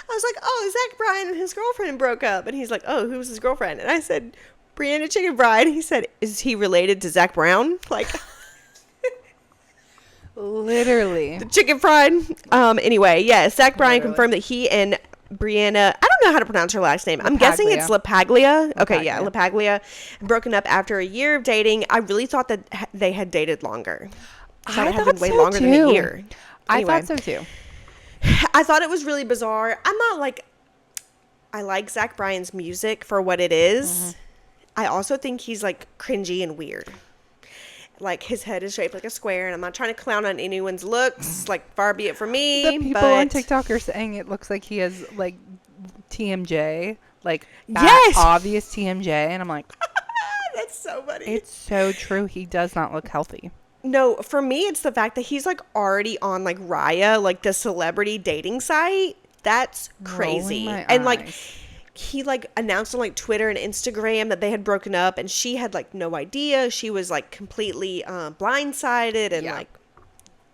was like, oh, Zach Bryan and his girlfriend broke up. And he's like, oh, who's his girlfriend? And I said, Brianna Chicken Fry. And he said, is he related to Zach Brown? Like... Literally. The chicken fried. Anyway, yeah, Zach Bryan confirmed that he and Brianna, I don't know how to pronounce her last name. I'm guessing it's LaPaglia. Okay, yeah, LaPaglia. Broken up after a year of dating. I really thought that they had dated longer. I thought it had been way longer than a year. I thought so too. I thought it was really bizarre. I'm not like, I like Zach Bryan's music for what it is. Mm-hmm. I also think he's like cringy and weird. Like, his head is shaped like a square, and I'm not trying to clown on anyone's looks. Like, far be it from me. The people on TikTok are saying it looks like he has, like, TMJ. Like, that obvious TMJ. And I'm like... That's so funny. It's so true. He does not look healthy. No, for me, it's the fact that he's, like, already on, like, Raya, like, the celebrity dating site. That's crazy. And, like... He like announced on like Twitter and Instagram that they had broken up, and she had like no idea. She was like completely blindsided and like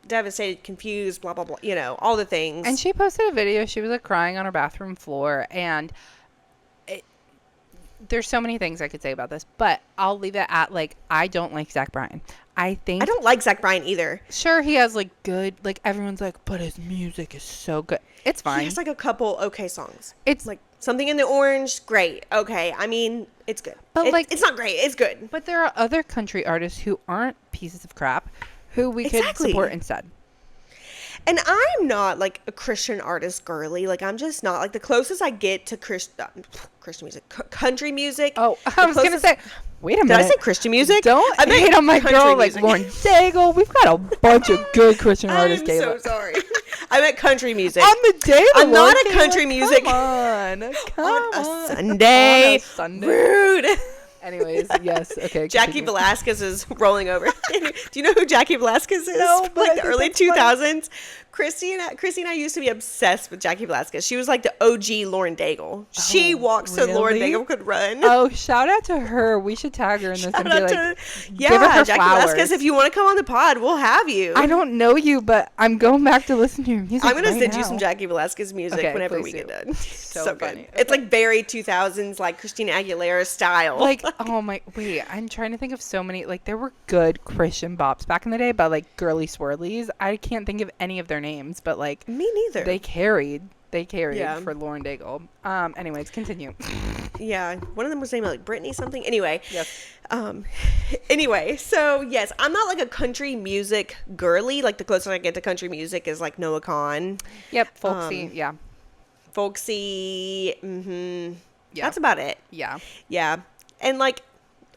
devastated, confused, blah blah blah, you know, all the things. And she posted a video. She was like crying on her bathroom floor, and there's so many things I could say about this, but I'll leave it at like, I don't like Zach Bryan. I don't like Zach Bryan either. Sure, he has like good, like everyone's like, but his music is so good. It's fine. He has like a couple okay songs. It's like Something in the Orange, great. Okay, I mean, it's good. But like, it's not great. It's good. But there are other country artists who aren't pieces of crap, who we could support instead. And I'm not like a Christian artist girly. Like, I'm just not. Like, the closest I get to Christian music, country music. Oh, I was going to say, wait a minute. Did I say Christian music? Don't hate on my girl like Lauren Daigle. We've got a bunch of good Christian artists, Kayla. I'm so sorry. I meant country music. On the day I'm not a country music. Come on a Sunday. On a Sunday. Rude. Anyways, yes. Okay. Jackie Velasquez is rolling over. Do you know who Jackie Velasquez is? No, but like the early 2000s. Christy and I used to be obsessed with Jackie Velasquez. She was like the OG Lauren Daigle. She walks so Lauren Daigle could run. Oh, shout out to her. We should tag her in this and be like, yeah, give her Jackie flowers. Velasquez, if you want to come on the pod, we'll have you. I don't know you, but I'm going back to listen to your music. I'm gonna send you some Jackie Velasquez music whenever we get done. So good. Okay. It's like very 2000s, like Christina Aguilera style. Like, oh my, wait, I'm trying to think of so many. Like, there were good Christian bops back in the day, but like girly swirlies. I can't think of any of their names, but like me neither. They carried for Lauren Daigle. Anyways, continue. Yeah, one of them was named like Brittany something. Anyway, yes. Anyway, so yes, I'm not like a country music girly. Like the closest I get to country music is like Noah Kahan. Yep, folksy. Yeah. Folksy. Mm-hmm. Yeah. That's about it. Yeah. Yeah, and like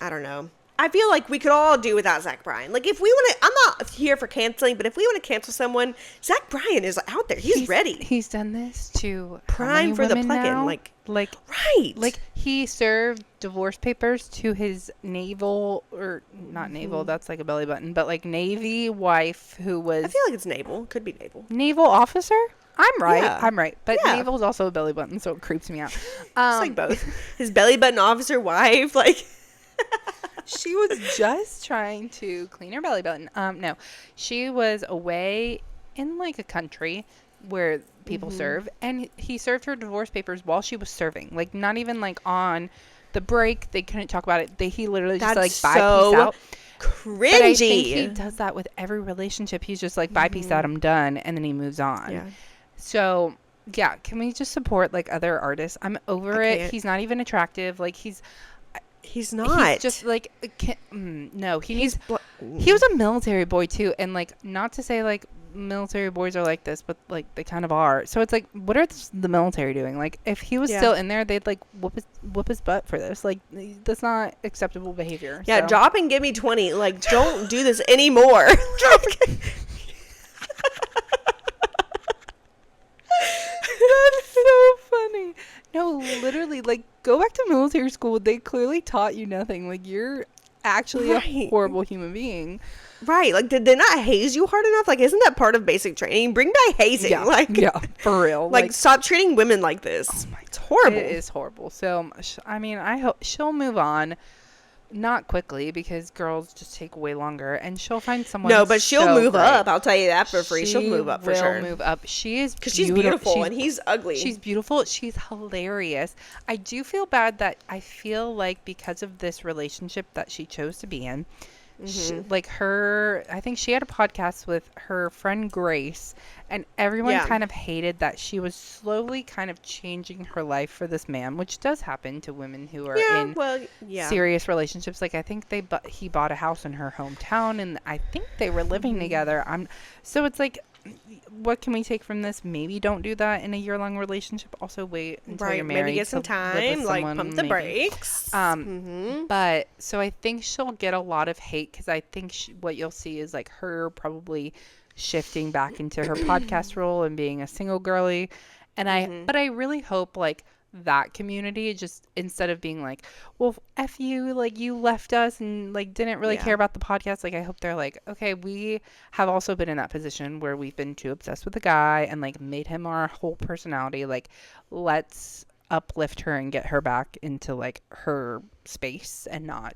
I don't know. I feel like we could all do without Zach Bryan. Like if we want to, I'm not here for canceling, but if we want to cancel someone, Zach Bryan is out there. He's ready. He's done this to prime for the plug-in. Like right. Like he served divorce papers to his naval or not naval. That's like a belly button, but like Navy wife who was. I feel like it's naval. Could be naval. Naval officer. I'm right. Yeah. I'm right. But naval is also a belly button, so it creeps me out. It's like both. His belly button officer wife, like. She was just trying to clean her belly button. No, she was away in like a country where people serve, and he served her divorce papers while she was serving. Like not even like on the break. They couldn't talk about it. He literally just like bye peace out. Cringy. But I think he does that with every relationship. He's just like bye peace out. I'm done, and then he moves on. Yeah. So yeah, can we just support like other artists? I'm over it. He's not even attractive. Like he's not. He's just like no. He was a military boy too, and like not to say like military boys are like this, but like they kind of are. So it's like, what are the military doing? Like if he was still in there, they'd like whoop his butt for this. Like that's not acceptable behavior. Yeah, so. Drop and give me 20. Like don't do this anymore. That's so funny. No, literally, like, go back to military school. They clearly taught you nothing. Like, you're actually a horrible human being. Right. Like, did they not haze you hard enough? Like, isn't that part of basic training? Bring back hazing. Yeah, like, yeah, for real. Like, stop treating women like this. Oh my, it's horrible. It is horrible. So, I mean, I hope she'll move on. Not quickly, because girls just take way longer, and she'll find someone. No, but she'll move up. I'll tell you that for free. She'll move up for sure. Move up. She is because she's beautiful and he's ugly. She's beautiful. She's hilarious. I do feel bad that I feel like because of this relationship that she chose to be in, I think she had a podcast with her friend Grace, and everyone kind of hated that she was slowly kind of changing her life for this man, which does happen to women who are in serious relationships. Like I think he bought a house in her hometown, and I think they were living together. So it's like, what can we take from this? Maybe don't do that in a year-long relationship. Also wait until you're married. Maybe get some time, like pump the brakes. But so I think she'll get a lot of hate, because I think what you'll see is like her probably shifting back into her podcast role and being a single girly. And but I really hope like that community, just instead of being like, well, F you, like you left us and like didn't really care about the podcast, like I hope they're like, okay, we have also been in that position where we've been too obsessed with the guy and like made him our whole personality. Like let's uplift her and get her back into like her space and not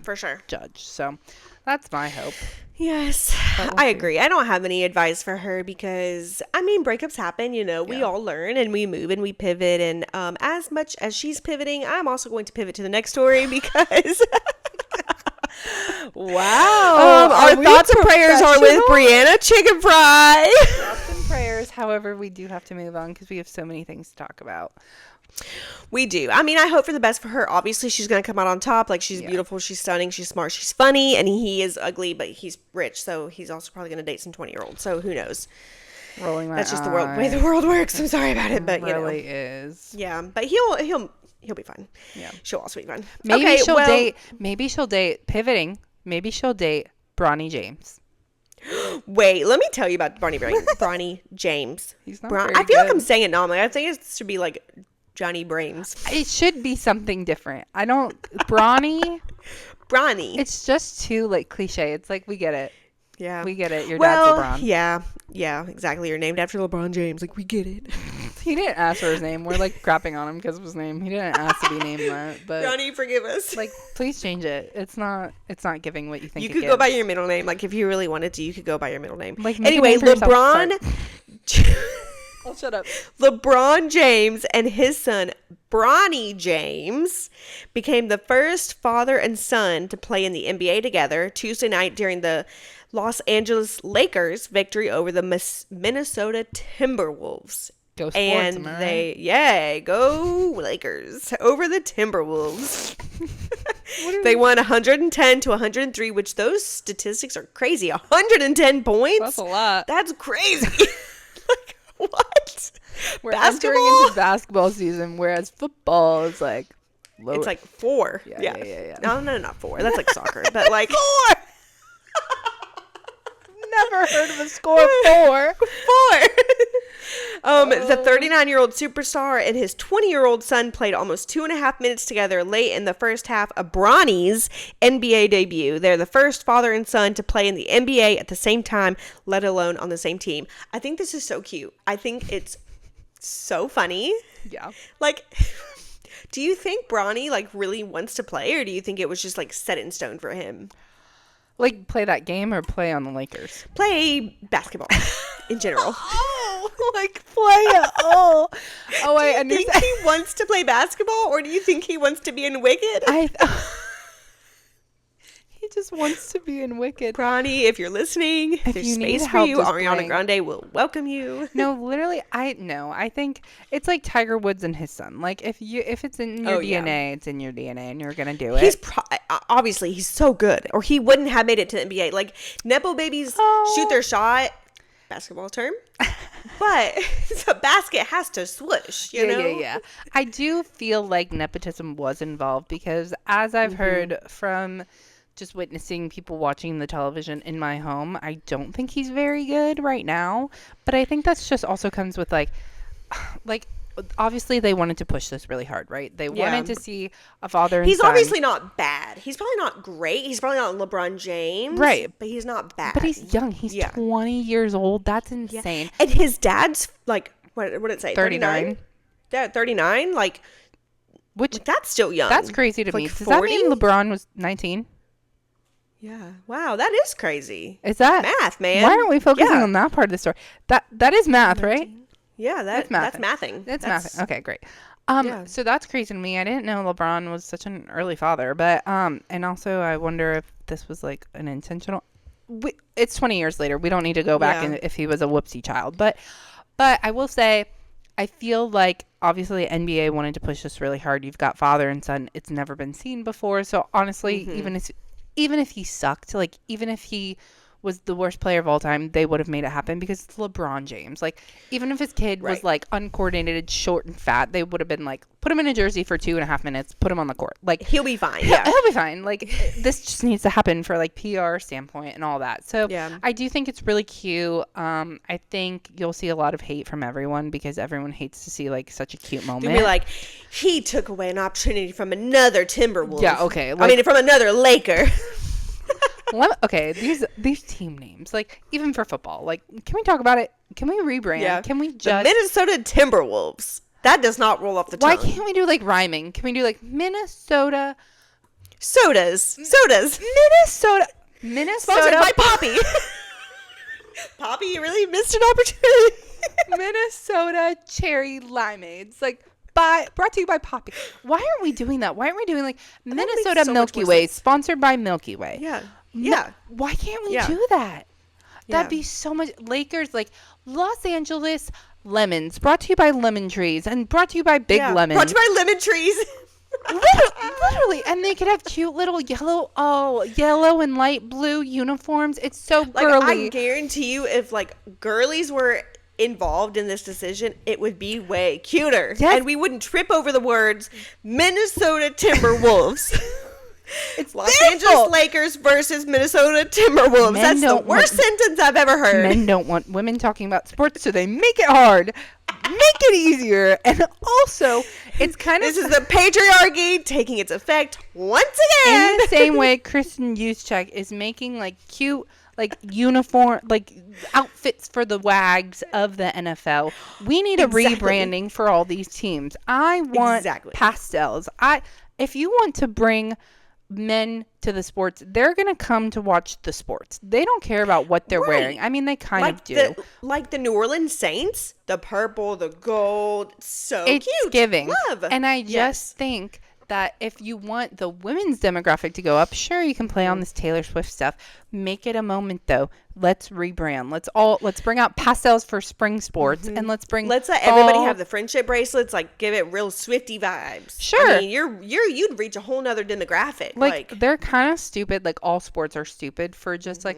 for sure judge. So that's my hope. Yes, I agree. I don't have any advice for her, because I mean breakups happen, we all learn and we move and we pivot, and as much as she's pivoting, I'm also going to pivot to the next story, because wow, our thoughts and prayers are with Brianna Chicken Fry. Thoughts and prayers. However, we do have to move on because we have so many things to talk about. We do. I mean, I hope for the best for her. Obviously, she's going to come out on top. Like, she's beautiful, she's stunning, she's smart, she's funny, and he is ugly, but he's rich, so he's also probably going to date some 20-year-olds. So who knows? Rolling my That's just the way the world works. I'm sorry about it, but it really is. Yeah, but he'll be fine. Yeah, she'll also be fine. Maybe she'll date pivoting. Maybe she'll date Bronny James. Wait, let me tell you about Bronny James. He's not very I feel good. like I'm saying it normally. I think it should be like Johnny Brames. It should be something different. I don't Bronny. Bronny. It's just too like cliche. It's like we get it. Yeah. We get it. Your well, dad's LeBron. Yeah, exactly. You're named after LeBron James. Like, we get it. He didn't ask for his name. We're like crapping on him because of his name. He didn't ask to be named that. But Ronnie, forgive us. like, please change it. It's not giving what you think. You could go by your middle name. Like, if you really wanted to, you could go by your middle name. Like, anyway, LeBron. Oh, shut up. LeBron James and his son Bronny James became the first father and son to play in the NBA together Tuesday night during the Los Angeles Lakers victory over the Minnesota Timberwolves. Go sports, and go Lakers over the Timberwolves. They won 110 to 103, which those statistics are crazy. 110 points. That's a lot. That's crazy. Like, what? We're entering into basketball season, whereas football is like lower. It's like 4. Yeah. No, not 4. That's like soccer, but like 4. Never heard of a score of 4. 4. The 39-year-old superstar and his 20-year-old son played almost 2.5 minutes together late in the first half of Bronny's NBA debut. They're the first father and son to play in the NBA at the same time, let alone on the same team. I think this is so cute. I think it's so funny. Yeah. Like, do you think Bronny like really wants to play, or do you think it was just like set in stone for him? Like, play that game or play on the Lakers? Play basketball in general. Like, play it all. Oh, I understand. Do you think he wants to play basketball, or do you think he wants to be in Wicked? He just wants to be in Wicked. Bronny, if you're listening, if there's space for you. Ariana Grande will welcome you. No, literally, I think it's like Tiger Woods and his son. Like, if it's in your DNA, it's in your DNA, and you're gonna do it. He's obviously he's so good, or he wouldn't have made it to the NBA. Like, nepo babies shoot their shot. Basketball term, but the basket has to swoosh, you know? Yeah. I do feel like nepotism was involved because, as I've heard from just witnessing people watching the television in my home, I don't think he's very good right now. But I think that's just also comes with like obviously they wanted to push this really hard, right? They wanted to see a father and He's son. obviously not bad. He's probably not great. He's probably not LeBron James. Right. But he's not bad. But he's young. He's 20 years old. That's insane. And his dad's like, what did it say? 39. Yeah, 39. Like, that's still young. That's crazy to me. Like Does that mean LeBron was 19? Yeah. Wow, that is crazy. Is that math, man? Why aren't we focusing on that part of the story? That is math, 19. Right? Yeah, that's mathing. That's mathing. Okay, great. So that's crazy to me. I didn't know LeBron was such an early father, but and also I wonder if this was like an intentional. It's 20 years later. We don't need to go back and if he was a whoopsie child, but I will say, I feel like obviously NBA wanted to push this really hard. You've got father and son. It's never been seen before. So honestly, even if he sucked, like even if he was the worst player of all time, they would have made it happen because it's LeBron James. Like, even if his kid was like uncoordinated, short and fat, they would have been like, put him in a jersey for 2.5 minutes, put him on the court. Like, he'll be fine. Yeah, he'll be fine. Like, this just needs to happen for like PR standpoint and all that. So I do think it's really cute. I think you'll see a lot of hate from everyone because everyone hates to see like such a cute moment. They'll be like, he took away an opportunity from another Timberwolves. Yeah, okay. Like, I mean, from another Laker. Okay, these team names, like even for football, like can we talk about it? Can we rebrand? Yeah. Can we just the Minnesota Timberwolves? That does not roll off the tongue. Why can't we do like rhyming? Can we do like Minnesota sodas? Minnesota sponsored by Poppy. Poppy, you really missed an opportunity. Minnesota cherry limeades, like brought to you by Poppy. Why aren't we doing that? Why aren't we doing like Minnesota Milky Way, sponsored by Milky Way? Yeah. Why can't we do that? That'd be so much. Lakers, like Los Angeles lemons, brought to you by Lemon Trees, and brought to you by Big Lemon. Brought to you by Lemon Trees. Literally, and they could have cute little yellow and light blue uniforms. It's so girly. Like, I guarantee you, if like girlies were involved in this decision, it would be way cuter. Yes. And we wouldn't trip over the words Minnesota Timberwolves. It's Los Angeles Lakers versus Minnesota Timberwolves. That's the worst sentence I've ever heard. Men don't want women talking about sports, so they make it hard, make it easier, and also it's kind of this is the patriarchy taking its effect once again. In the same way, Kristen Juszczyk is making like cute like uniform, like outfits for the wags of the NFL. We need a rebranding for all these teams. I want pastels. If you want to bring men to the sports, they're gonna come to watch the sports. They don't care about what they're wearing. I mean, they kind of do. Like the New Orleans Saints, the purple, the gold, so it's cute. Giving. Love. And I just think that if you want the women's demographic to go up, sure, you can play on this Taylor Swift stuff. Make it a moment, though. Let's rebrand. Let's bring out pastels for spring sports, and let's let everybody have the friendship bracelets. Like, give it real Swifty vibes. Sure, I mean, you'd reach a whole nother demographic. Like they're kind of stupid. Like all sports are stupid for just like.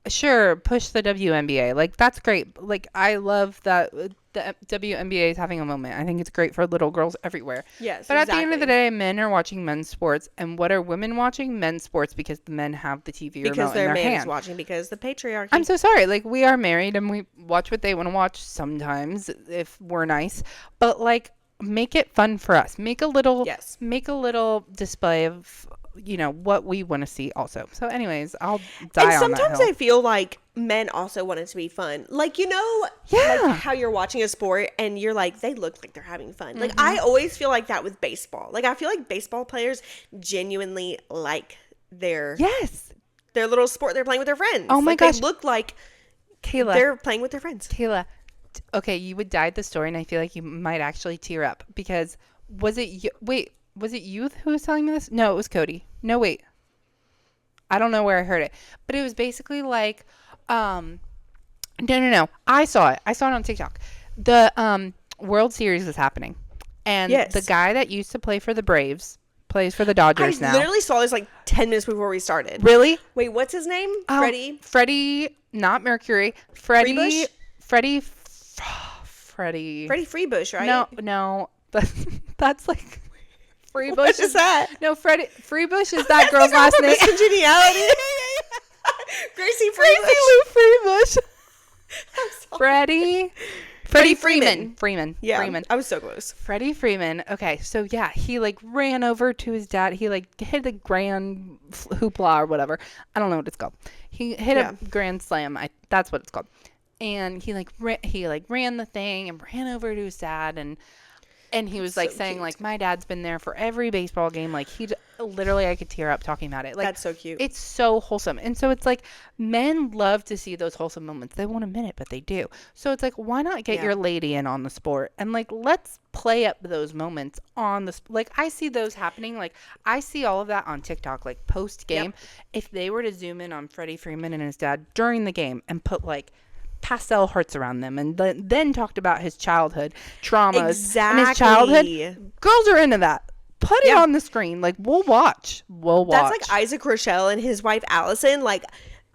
Sure, push the WNBA. Like, that's great. Like, I love that the WNBA is having a moment. I think it's great for little girls everywhere. Yes, but at the end of the day, men are watching men's sports. And what are women watching? Men's sports, because the men have the TV remote in their hand. Because their man is watching, because the patriarchy. I'm so sorry. Like, we are married and we watch what they want to watch sometimes if we're nice. But, like, make it fun for us. Make a little display of what we want to see also. So anyways, I'll die on that hill. And sometimes I feel like men also want it to be fun. Like, like how you're watching a sport and you're like, they look like they're having fun. Like, I always feel like that with baseball. Like, I feel like baseball players genuinely like their little sport they're playing with their friends. Oh my gosh. They look like Kayla, they're playing with their friends. Kayla, okay, you would die at the story, and I feel like you might actually tear up, because was it you who was telling me this? No, it was Cody. No, wait. I don't know where I heard it. But it was basically like, no. I saw it. I saw it on TikTok. The World Series was happening. And the guy that used to play for the Braves plays for the Dodgers now. I literally saw this like 10 minutes before we started. Really? Wait, what's his name? Freddie, not Mercury. Freddie Freebush, right? No. That's like... Freebush. What is that? No, Freebush is that girl's last name. Congeniality. Gracie Lou Freebush. Freddie Freeman. Yeah, Freeman. I was so close. Freddie Freeman. Okay, so yeah, he like ran over to his dad. He like hit a grand hoopla or whatever. I don't know what it's called. He hit a grand slam. That's what it's called. And he ran the thing and ran over to his dad, and he was like saying, cute. Like, my dad's been there for every baseball game. Like, literally, I could tear up talking about it. Like, that's so cute. It's so wholesome. And so it's like, men love to see those wholesome moments. They won't admit it, but they do. So it's like, why not get your lady in on the sport? And like, let's play up those moments on the, like, I see those happening. Like, I see all of that on TikTok, like post game. If they were to zoom in on Freddie Freeman and his dad during the game and put like pastel hearts around them, and then talked about his childhood traumas and his childhood. Girls are into that. Put it on the screen. Like, we'll watch. That's like Isaac Rochelle and his wife Allison. Like,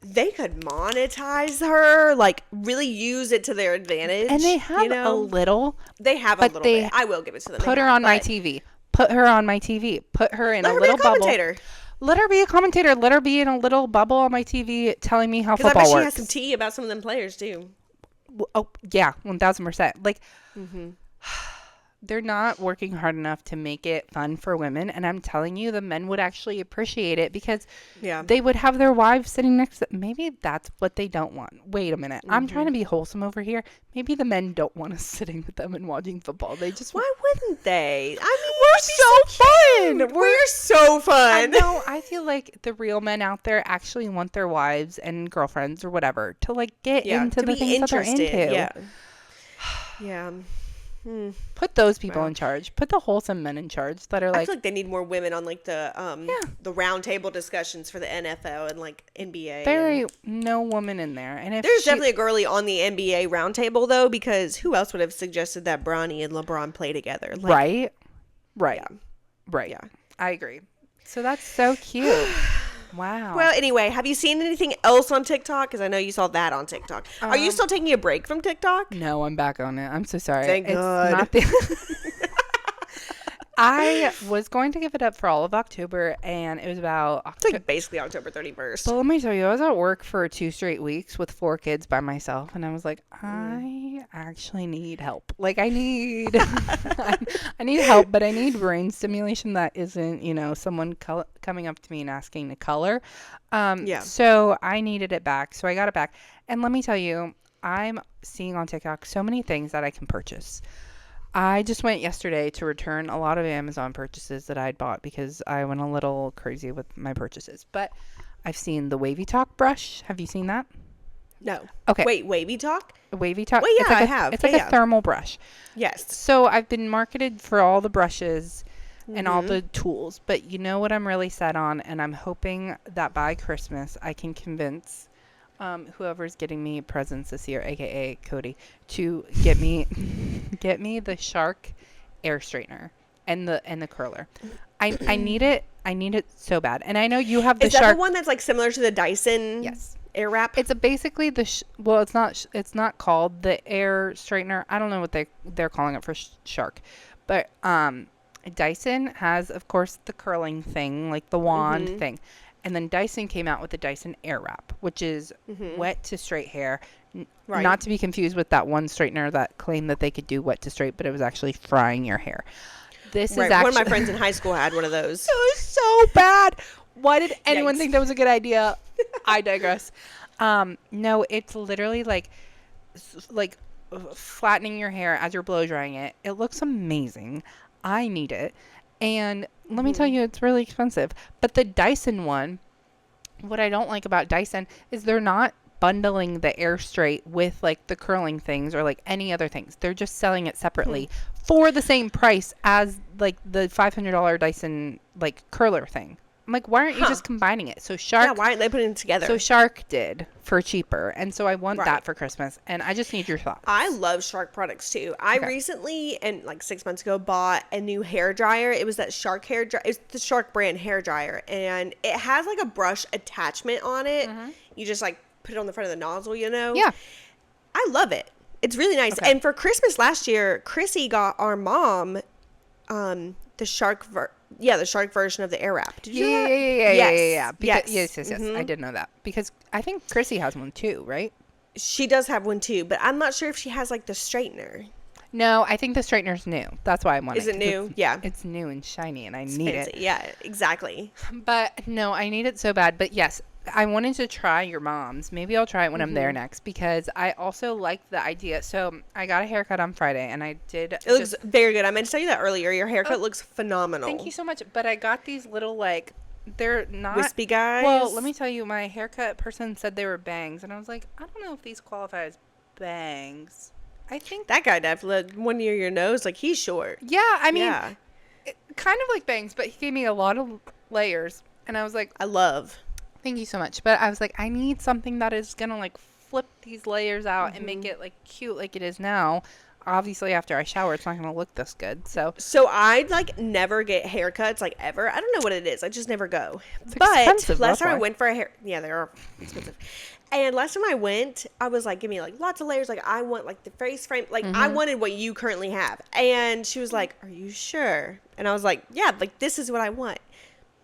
they could monetize her, like really use it to their advantage. And they have a little. They have a little bit. I will give it to them. Put her on my TV. Put her on my TV. Put her in a little bubble. Let her be a commentator. Let her be in a little bubble on my TV telling me how football works. I bet she has some tea about some of them players, too. Oh, yeah, 1,000%. Like, they're not working hard enough to make it fun for women. And I'm telling you, the men would actually appreciate it, because they would have their wives sitting next to them. Maybe that's what they don't want. Wait a minute. I'm trying to be wholesome over here. Maybe the men don't want us sitting with them and watching football. They just Why wouldn't they? I mean, we're so fun. We're so fun. No, I feel like the real men out there actually want their wives and girlfriends or whatever to like get into the things that they're into. Yeah. Put those people in charge. Put the wholesome men in charge that are like. I feel like they need more women on like the round table discussions for the NFL and like NBA. There ain't no woman in there, and if there's definitely a girly on the NBA round table though, because who else would have suggested that Bronny and LeBron play together? Like, right. Yeah, I agree. So that's so cute. Wow. Well, anyway, have you seen anything else on TikTok? Because I know you saw that on TikTok. Are you still taking a break from TikTok? No, I'm back on it. I'm so sorry. Thank God. I was going to give it up for all of October, and it was about It's like basically October 31st. But let me tell you, I was at work for 2 straight weeks with 4 kids by myself, and I was like, I actually need help. Like, I need, I need help, but I need brain stimulation that isn't, someone coming up to me and asking to color. So I needed it back. So I got it back. And let me tell you, I'm seeing on TikTok so many things that I can purchase. I just went yesterday to return a lot of Amazon purchases that I'd bought because I went a little crazy with my purchases. But I've seen the Wavy Talk brush. Have you seen that? No. Okay. Wait, Wavy Talk? Wavy Talk? Well, yeah, I have. It's like a thermal brush. Yes. So I've been marketed for all the brushes and all the tools. But you know what I'm really set on? And I'm hoping that by Christmas I can convince whoever's getting me presents this year, aka Cody, to get me the Shark air straightener and the curler. I need it. I need it so bad. And I know you have the Is that Shark. the one that's like similar to the Dyson? Yes. Air wrap? It's basically well, it's not called the air straightener. I don't know what they're calling it for Shark, but Dyson has, of course, the curling thing, like the wand thing. And then Dyson came out with the Dyson Air Wrap, which is wet to straight hair. Right. Not to be confused with that one straightener that claimed that they could do wet to straight, but it was actually frying your hair. This is actually... One of my friends in high school had one of those. It was so bad. Why did anyone think that was a good idea? I digress. No, it's literally like flattening your hair as you're blow drying it. It looks amazing. I need it. And let me tell you, it's really expensive. But the Dyson one, what I don't like about Dyson is they're not bundling the air straight with like the curling things or like any other things. They're just selling it separately for the same price as like the $500 Dyson like curler thing. I'm like, why aren't you just combining it? So Shark. Yeah, why aren't they putting it together? So Shark did for cheaper. And so I want that for Christmas. And I just need your thoughts. I love Shark products too. I recently, and like 6 months ago, bought a new hair dryer. It was that Shark hair dryer. It's the Shark brand hair dryer. And it has like a brush attachment on it. You just like put it on the front of the nozzle, Yeah. I love it. It's really nice. Okay. And for Christmas last year, Chrissy got our mom the Shark the Shark version of the Air Wrap. Did you know that? Yeah. Yes. I did know that. Because I think Chrissy has one too, right? She does have one too, but I'm not sure if she has like the straightener. No, I think the straightener's new. That's why I want it. Is it new? Yeah. It's new and shiny and it's need fancy. It. Yeah, exactly. But no, I need it so bad. But yes, I wanted to try your mom's. Maybe I'll try it when I'm there next because I also like the idea. So I got a haircut on Friday and I did. It looks very good. I meant to tell you that earlier. Your haircut looks phenomenal. Thank you so much. But I got these little like, they're not. Wispy guys? Well, let me tell you, my haircut person said they were bangs. And I was like, I don't know if these qualify as bangs. I think. That guy definitely, one near your nose, like he's short. Yeah, I mean, kind of like bangs, but he gave me a lot of layers. And I was like. I love. Thank you so much. But I was like, I need something that is going to like flip these layers out and make it like cute like it is now. Obviously, after I shower, it's not going to look this good. So I like never get haircuts like ever. I don't know what it is. I just never go. It's expensive. Last time I went for a hair, they are expensive. And last time I went, I was like, give me like lots of layers. Like I want like the face frame. Like I wanted what you currently have. And she was like, are you sure? And I was like, yeah, like this is what I want.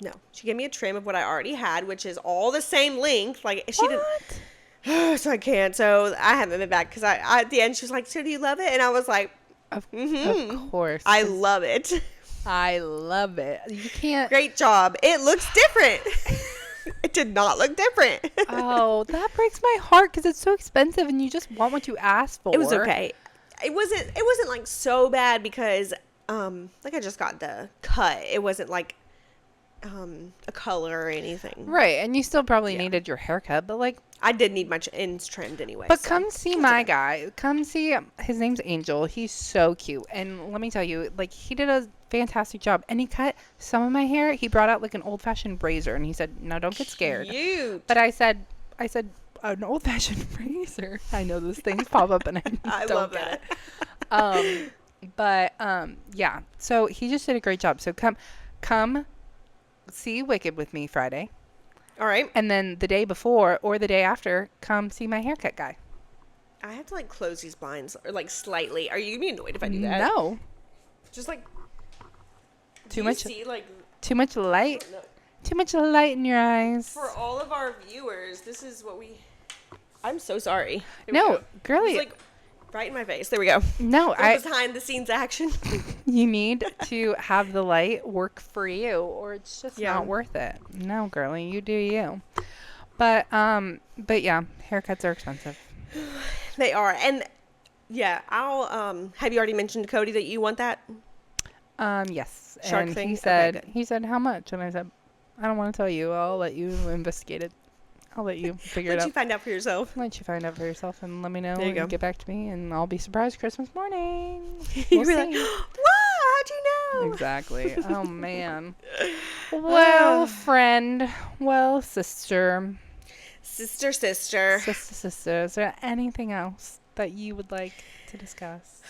No, she gave me a trim of what I already had, which is all the same length. Like she didn't. So I can't. So I haven't been back because I at the end she was like, "So do you love it?" And I was like, Of course, I love it. I love it. You can't. Great job. It looks different. It did not look different. Oh, that breaks my heart because it's so expensive, and you just want what you asked for. It was okay. It wasn't like so bad because like I just got the cut. It wasn't like a color or anything. Right, and you still probably needed your haircut, but like I did need my ends trimmed anyway. But come see my guy. Come see his name's Angel. He's so cute. And let me tell you, like he did a fantastic job. And he cut some of my hair. He brought out like an old-fashioned razor and he said, "No, don't get scared." Cute. But I said an old-fashioned razor. I know those things pop up and I don't love get that. But yeah. So he just did a great job. So come see Wicked with me Friday. All right. And then the day before or the day after, come see my haircut guy. I have to like close these blinds or like slightly. Are you gonna be annoyed if I do that? No. Just like Too much. See, like, Too much light. no. Too much light in your eyes. For all of our viewers, this is what we. I'm so sorry. Here we No, go. girly. It's like right in my face. There we go. No, Behind the scenes action. You need to have the light work for you, or it's just not worth it. No, girly, you do you. But yeah, haircuts are expensive. They are, and yeah, I'll. Have you already mentioned to Cody that you want that? Yes. Shark and thing? He Okay, said how much, and I said, I don't want to tell you. I'll let you investigate it. I'll let you figure it out. Let you find out for yourself. Let you find out for yourself and let me know. There you go. Get back to me, and I'll be surprised Christmas morning. You'll We'll be see. like, wow, how'd you know? Exactly. Oh man. Well, friend. Well, sister. Sister. Sister. Is there anything else that you would like to discuss?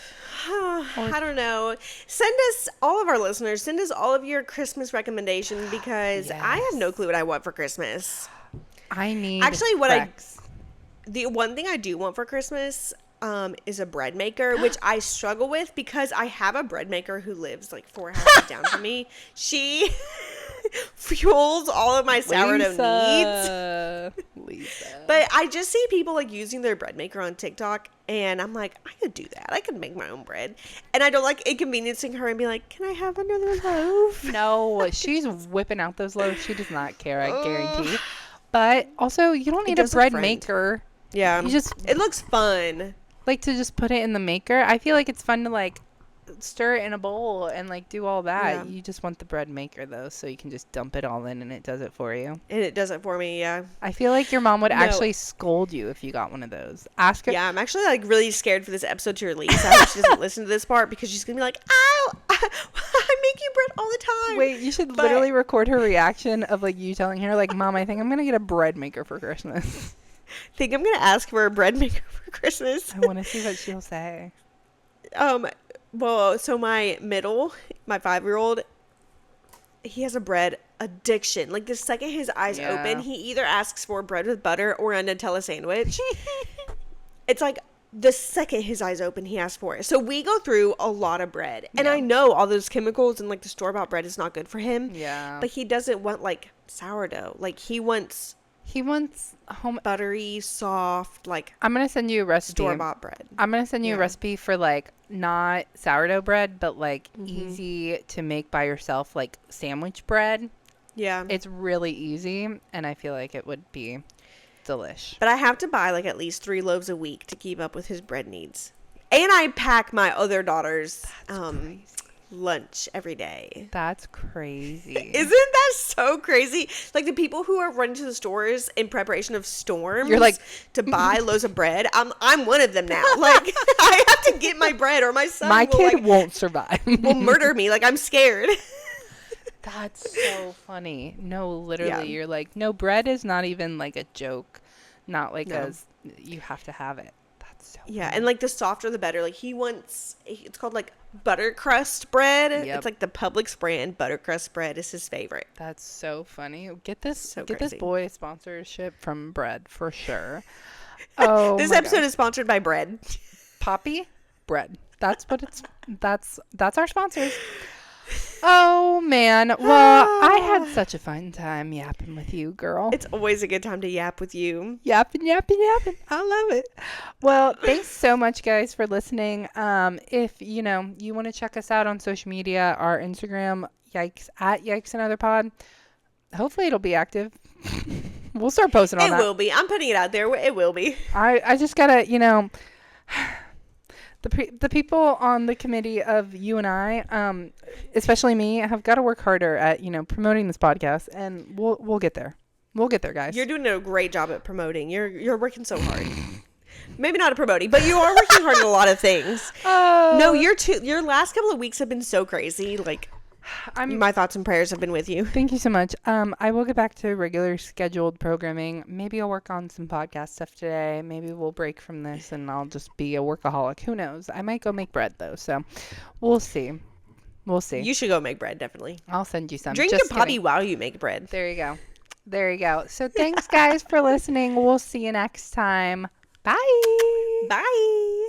I don't know. Send us, all of our listeners, send us all of your Christmas recommendations because I have no clue what I want for Christmas. I need Actually, Rex. the one thing I do want for Christmas is a bread maker, which I struggle with because I have a bread maker who lives like 4 houses down from me. She fuels all of my sourdough needs. Lisa. But I just see people like using their bread maker on TikTok, and I'm like, I could do that. I could make my own bread. And I don't like inconveniencing her and be like, can I have another loaf? No, she's whipping out those loaves. She does not care, I guarantee. But also, you don't need a bread maker. Yeah. It looks fun. Like to just put it in the maker. I feel like it's fun to like stir it in a bowl and like do all that. Yeah. You just want the bread maker though, so you can just dump it all in and it does it for you. And it does it for me, yeah. I feel like your mom would actually scold you if you got one of those. Ask her. Yeah, I'm actually like really scared for this episode to release. I hope she doesn't listen to this part because she's gonna be like, "Ow, I make you bread all the time." Wait, you should literally record her reaction of like you telling her like, "Mom, I think I'm gonna get a bread maker for Christmas." Think I'm gonna ask for a bread maker for Christmas. I want to see what she'll say. Well, so my 5-year-old, he has a bread addiction. Like the second his eyes open, he either asks for bread with butter or a Nutella sandwich. It's like the second his eyes open, he asks for it. So we go through a lot of bread. And I know all those chemicals and like the store-bought bread is not good for him. Yeah. But he doesn't want like sourdough. Like he wants home buttery, soft, like I'm going to send you a recipe. Store-bought bread. I'm going to send you a recipe for like not sourdough bread, but like easy to make by yourself, like sandwich bread. Yeah. It's really easy and I feel like it would be delish. But I have to buy like at least 3 loaves a week to keep up with his bread needs. And I pack my other daughter's lunch every day. That's crazy. Isn't that so crazy? Like the people who are running to the stores in preparation of storms, you're like to buy loaves of bread. I'm one of them now. Like I have to get my bread or my son kid won't survive. will murder me. Like I'm scared. That's so funny. No, literally, you're like, no, bread is not even like a joke. Not like you have to have it. That's so funny. And like the softer the better. Like it's called like butter crust bread. Yep. It's like the Publix brand butter crust bread is his favorite. That's so funny. Get this So this crazy. boy sponsorship from bread for sure. Oh, This episode is sponsored by bread. Poppy bread. That's what that's our sponsors. Oh man. Well, I had such a fun time yapping with you, girl. It's always a good time to yap with you. Yapping. I love it. Well, thanks so much, guys, for listening. If you want to check us out on social media, our Instagram, Yikes Another Pod. Hopefully, it'll be active. We'll start posting on that. It will be. I'm putting it out there. It will be. I just gotta, the people on the committee of you and I, especially me, have got to work harder at promoting this podcast, and we'll get there. We'll get there, guys. You're doing a great job at promoting. You're working so hard. Maybe not at promoting, but you are working hard at a lot of things. No, your last couple of weeks have been so crazy. Like, my thoughts and prayers have been with you. Thank you so much. I will get back to regular scheduled programming. Maybe I'll work on some podcast stuff today. Maybe we'll break from this and I'll just be a workaholic. Who knows? I might go make bread though. So we'll see. You should go make bread, definitely. I'll send you some. Drink your poppy while you make bread. There you go. So thanks guys for listening. We'll see you next time. Bye. Bye.